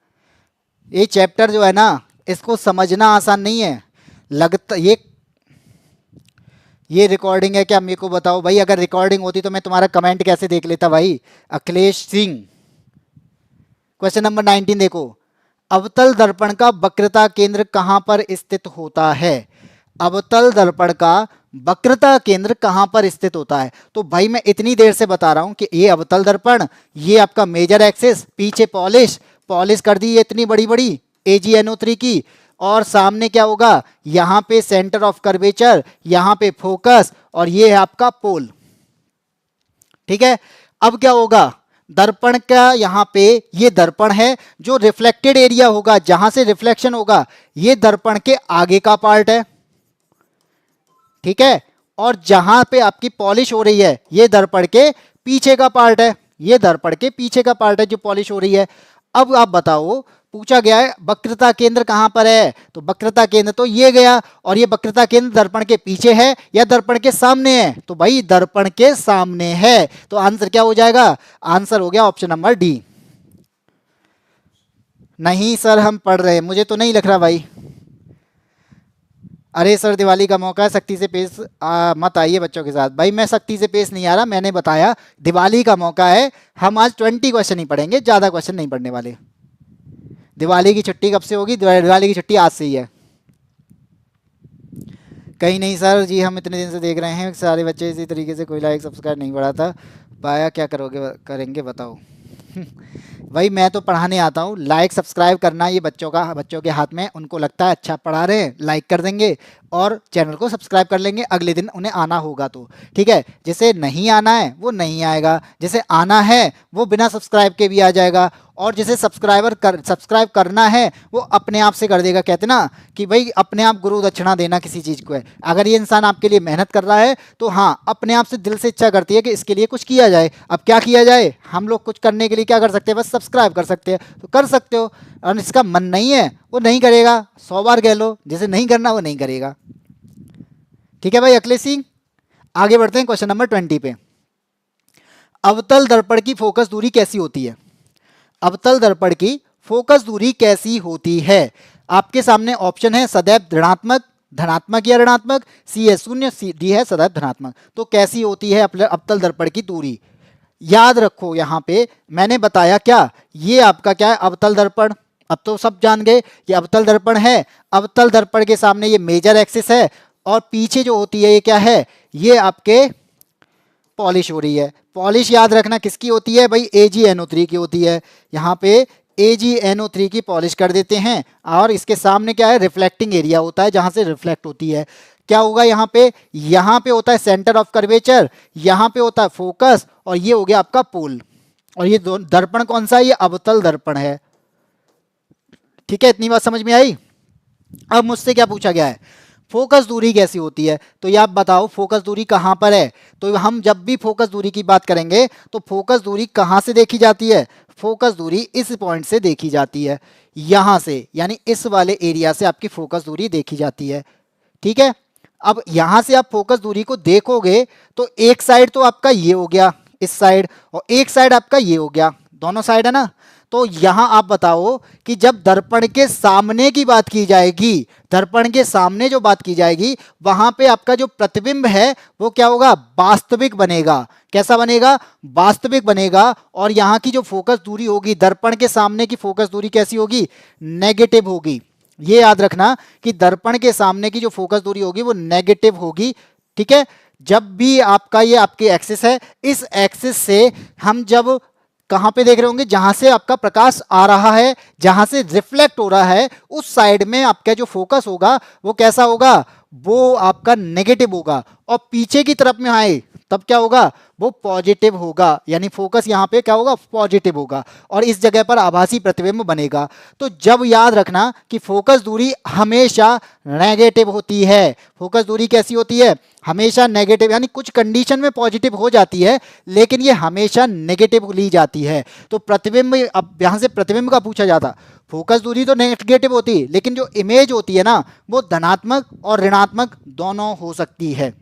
Speaker 1: ये चैप्टर जो है ना, इसको समझना आसान नहीं है। लगता ये रिकॉर्डिंग है क्या, मेरे को बताओ भाई। अगर रिकॉर्डिंग होती तो मैं तुम्हारा कमेंट कैसे देख लेता भाई। अखिलेश सिंह, क्वेश्चन नंबर 19 देखो। अवतल दर्पण का वक्रता केंद्र कहां पर स्थित होता है? अवतल दर्पण का वक्रता केंद्र कहां पर स्थित होता है? तो भाई मैं इतनी देर से बता रहा हूं कि ये अवतल दर्पण, ये आपका मेजर एक्सिस, पीछे पॉलिश पॉलिश कर दी ये इतनी बड़ी बड़ी AgNO3 की, और सामने क्या होगा, यहां पे सेंटर ऑफ कर्वेचर, यहां पे फोकस, और ये है आपका पोल। ठीक है, अब क्या होगा, दर्पण का यहां पे ये दर्पण है, जो रिफ्लेक्टेड एरिया होगा, जहां से रिफ्लेक्शन होगा, ये दर्पण के आगे का पार्ट है। ठीक है, और जहां पे आपकी पॉलिश हो रही है, ये दर्पण के पीछे का पार्ट है, ये दर्पण के पीछे का पार्ट है जो पॉलिश हो रही है। अब आप बताओ, पूछा गया है वक्रता केंद्र कहां पर है, तो वक्रता केंद्र तो ये गया, और ये वक्रता केंद्र दर्पण के पीछे है या दर्पण के सामने है, तो भाई दर्पण के सामने है। तो आंसर क्या हो जाएगा, आंसर हो गया ऑप्शन नंबर डी। नहीं सर हम पढ़ रहे हैं, मुझे तो नहीं लग रहा भाई। अरे सर दिवाली का मौका है, सख्ती से पेश मत आइए बच्चों के साथ। भाई मैं सख्ती से पेश नहीं आ रहा, मैंने बताया दिवाली का मौका है, हम आज 20 क्वेश्चन ही पढ़ेंगे, ज़्यादा क्वेश्चन नहीं पढ़ने वाले। दिवाली की छुट्टी कब से होगी, दिवाली की छुट्टी आज से ही है। कहीं नहीं सर जी, हम इतने दिन से देख रहे हैं सारे बच्चे इसी तरीके से, कोई लाइक सब्सक्राइब नहीं बढ़ा था पाया, क्या करोगे करेंगे बताओ। भाई मैं तो पढ़ाने आता हूँ, लाइक सब्सक्राइब करना ये बच्चों के हाथ में, उनको लगता है अच्छा पढ़ा रहे हैं लाइक कर देंगे और चैनल को सब्सक्राइब कर लेंगे, अगले दिन उन्हें आना होगा तो ठीक है। जिसे नहीं आना है वो नहीं आएगा, जिसे आना है वो बिना सब्सक्राइब के भी आ जाएगा, और जिसे सब्सक्राइब करना है वो अपने आप से कर देगा। कहते ना कि भाई अपने आप गुरु दक्षिणा देना किसी चीज़ को है। अगर ये इंसान आपके लिए मेहनत कर रहा है तो हाँ, अपने आप से दिल से इच्छा करती है कि इसके लिए कुछ किया जाए। अब क्या किया जाए, हम लोग कुछ करने के लिए क्या कर सकते हैं, बस सब्सक्राइब कर सकते हैं, तो कर सकते हो। और इसका मन नहीं है वो नहीं करेगा, 100 बार कह लो, जिसे नहीं करना वो नहीं करेगा। ठीक है भाई अखिलेश सिंह, आगे बढ़ते हैं क्वेश्चन नंबर 20 पे। अवतल दर्पण की फोकस दूरी कैसी होती है? अवतल दर्पण की फोकस दूरी कैसी होती है? आपके सामने ऑप्शन है सदैव ऋणात्मक, धनात्मक या ऋणात्मक, सी है शून्य, सी डी है सदैव धनात्मक। तो कैसी होती है अवतल दर्पण की दूरी? याद रखो यहां पे मैंने बताया क्या, ये आपका क्या है, अवतल दर्पण। अब तो सब जान गए कि अवतल दर्पण है। अवतल दर्पण के सामने ये मेजर एक्सिस है, और पीछे जो होती है ये क्या है, ये आपके पॉलिश हो रही है। पॉलिश याद रखना किसकी होती है भाई, AgNO3 की होती है। यहाँ पे AgNO3 की पॉलिश कर देते हैं, और इसके सामने क्या है, रिफ्लेक्टिंग एरिया होता है, जहाँ से रिफ्लेक्ट होती है। क्या होगा यहाँ पे होता है सेंटर ऑफ कर्वेचर, यहाँ पे होता है फोकस, और ये हो गया आपका पोल। और ये दर्पण कौन सा है, ये अवतल दर्पण है। ठीक है, इतनी बात समझ में आई। अब मुझसे क्या पूछा गया है, फोकस दूरी कैसी होती है, तो ये आप बताओ फोकस दूरी कहाँ पर है। तो हम जब भी फोकस दूरी की बात करेंगे तो फोकस दूरी कहाँ से देखी जाती है, फोकस दूरी इस पॉइंट से देखी जाती है, यहाँ से, यानी इस वाले एरिया से आपकी फोकस दूरी देखी जाती है। ठीक है, अब यहाँ से आप फोकस दूरी को देखोगे तो एक साइड तो आपका ये हो गया इस साइड, और एक साइड आपका ये हो गया, दोनों साइड है ना। तो यहां आप बताओ कि जब दर्पण के सामने की बात की जाएगी, दर्पण के सामने जो बात की जाएगी, वहां पे आपका जो प्रतिबिंब है वो क्या होगा, वास्तविक बनेगा। कैसा बनेगा, वास्तविक बनेगा। और यहां की जो फोकस दूरी होगी, दर्पण के सामने की फोकस दूरी कैसी होगी, नेगेटिव होगी। ये याद रखना कि दर्पण के सामने की जो फोकस दूरी होगी वो नेगेटिव होगी। ठीक है, जब भी आपका ये आपके एक्सिस है, इस एक्सिस से हम जब कहां पे देख रहे होंगे, जहां से आपका प्रकाश आ रहा है, जहां से रिफ्लेक्ट हो रहा है, उस साइड में आपका जो फोकस होगा वो कैसा होगा, वो आपका नेगेटिव होगा। और पीछे की तरफ में आए तब क्या होगा, वो पॉजिटिव होगा, यानी फोकस यहाँ पे क्या होगा, पॉजिटिव होगा, और इस जगह पर आभासी प्रतिबिंब बनेगा। तो जब याद रखना कि फोकस दूरी हमेशा नेगेटिव होती है। फोकस दूरी कैसी होती है, हमेशा नेगेटिव, यानी कुछ कंडीशन में पॉजिटिव हो जाती है लेकिन ये हमेशा नेगेटिव ली जाती है। तो प्रतिबिंब, अब यहां से प्रतिबिंब का पूछा जाता, फोकस दूरी तो नेगेटिव होती है लेकिन जो इमेज होती है ना वो धनात्मक और ऋणात्मक दोनों हो सकती है।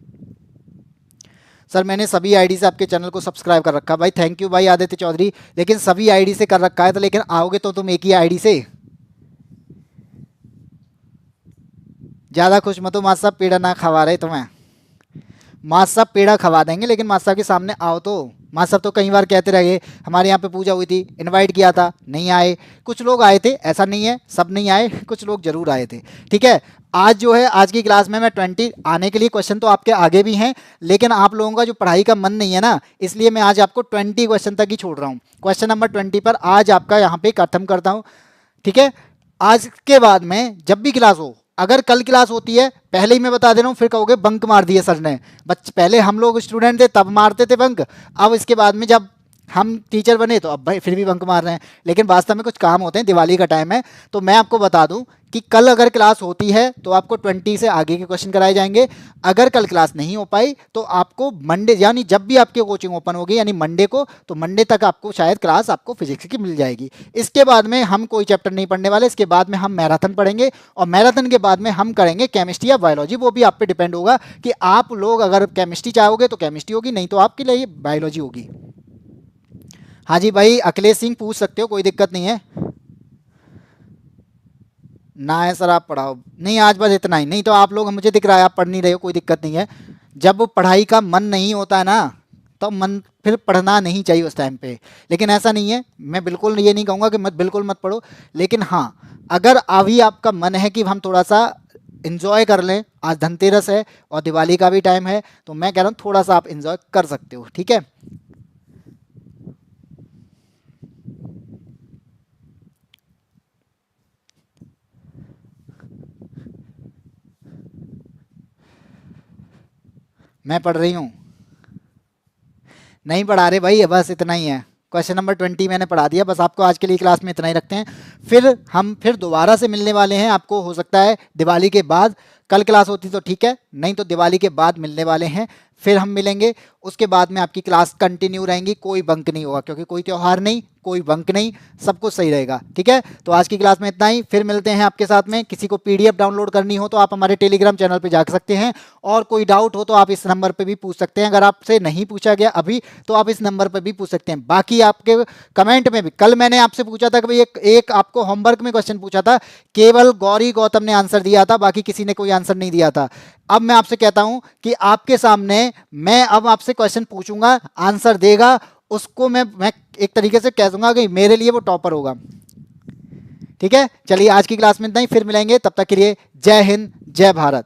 Speaker 1: सर मैंने सभी आईडी से आपके चैनल को सब्सक्राइब कर रखा। भाई थैंक यू भाई आदित्य चौधरी, लेकिन सभी आईडी से कर रखा है तो लेकिन आओगे तो तुम एक ही आईडी से। ज़्यादा खुश मत हो, मास्टर साहब पेड़ा ना खवा रहे तुम्हें। मास्टर साहब पेड़ा खवा देंगे लेकिन मास्टर साहब के सामने आओ तो। मास्टर साहब तो कई बार कहते रहे, हमारे यहाँ पे पूजा हुई थी, इनवाइट किया था, नहीं आए। कुछ लोग आए थे, ऐसा नहीं है सब नहीं आए, कुछ लोग जरूर आए थे। ठीक है, आज जो है आज की क्लास में मैं 20 आने के लिए क्वेश्चन तो आपके आगे भी हैं लेकिन आप लोगों का जो पढ़ाई का मन नहीं है ना, इसलिए मैं आज आपको 20 क्वेश्चन तक ही छोड़ रहा हूँ। क्वेश्चन नंबर 20 पर आज आपका यहाँ पे खत्म करता हूँ। ठीक है, आज के बाद में जब भी क्लास हो, अगर कल क्लास होती है, पहले ही मैं बता दे रहा हूँ, फिर कहोगे बंक मार दिए सर ने। पहले हम लोग स्टूडेंट थे तब मारते थे बंक, अब इसके बाद में जब हम टीचर बने तो अब भाई फिर भी बंक मार रहे हैं। लेकिन वास्तव में कुछ काम होते हैं, दिवाली का टाइम है तो मैं आपको बता दूं कि कल अगर क्लास होती है तो आपको 20 से आगे के क्वेश्चन कराए जाएंगे। अगर कल क्लास नहीं हो पाई तो आपको मंडे, यानी जब भी आपकी कोचिंग ओपन होगी यानी मंडे को, तो मंडे तक आपको शायद क्लास आपको फिजिक्स की मिल जाएगी। इसके बाद में हम कोई चैप्टर नहीं पढ़ने वाले, इसके बाद में हम मैराथन पढ़ेंगे और मैराथन के बाद में हम करेंगे केमिस्ट्री या बायोलॉजी। वो भी आप पे डिपेंड होगा कि आप लोग अगर केमिस्ट्री चाहोगे तो केमिस्ट्री होगी, नहीं तो आपके लिए बायोलॉजी होगी। हाँ जी भाई अखिलेश सिंह पूछ सकते हो, कोई दिक्कत नहीं है। ना है सर आप पढ़ाओ, नहीं आज बस इतना ही, नहीं तो आप लोग, मुझे दिख रहा है आप पढ़ नहीं रहे हो, कोई दिक्कत नहीं है। जब पढ़ाई का मन नहीं होता है ना तो मन फिर पढ़ना नहीं चाहिए उस टाइम पे। लेकिन ऐसा नहीं है, मैं बिल्कुल ये नहीं कहूँगा कि मत बिल्कुल मत पढ़ो, लेकिन हाँ अगर अभी आपका मन है कि हम थोड़ा सा इन्जॉय कर लें, आज धनतेरस है और दिवाली का भी टाइम है, तो मैं कह रहा हूँ थोड़ा सा आप इन्जॉय कर सकते हो। ठीक है, मैं पढ़ रही हूँ, नहीं पढ़ा रहे भाई, बस इतना ही है। क्वेश्चन नंबर 20 मैंने पढ़ा दिया, बस आपको आज के लिए क्लास में इतना ही रखते हैं। फिर हम फिर दोबारा से मिलने वाले हैं आपको, हो सकता है दिवाली के बाद। कल क्लास होती तो ठीक है, नहीं तो दिवाली के बाद मिलने वाले हैं, फिर हम मिलेंगे। उसके बाद में आपकी क्लास कंटिन्यू रहेंगी, कोई बंक नहीं होगा क्योंकि कोई त्यौहार नहीं, कोई बंक नहीं, सब कुछ सही रहेगा। ठीक है, तो आज की क्लास में इतना ही, फिर मिलते हैं आपके साथ में। किसी को पीडीएफ डाउनलोड करनी हो तो आप हमारे टेलीग्राम चैनल पे जा सकते हैं, और कोई डाउट हो तो आप इस नंबर पे भी पूछ सकते हैं। अगर आपसे नहीं पूछा गया अभी तो आप इस नंबर पर भी पूछ सकते हैं। बाकी आपके कमेंट में भी, कल मैंने आपसे पूछा था कि भाई एक आपको होमवर्क में क्वेश्चन पूछा था, केवल गौरी गौतम ने आंसर दिया था, बाकी किसी ने कोई आंसर नहीं दिया था। अब मैं आपसे कहता हूं कि आपके सामने मैं अब आपसे क्वेश्चन पूछूंगा, आंसर देगा उसको मैं एक तरीके से कह दूंगा कि मेरे लिए वो टॉपर होगा। ठीक है, चलिए आज की क्लास में इतना ही, फिर मिलेंगे, तब तक के लिए जय हिंद जय भारत।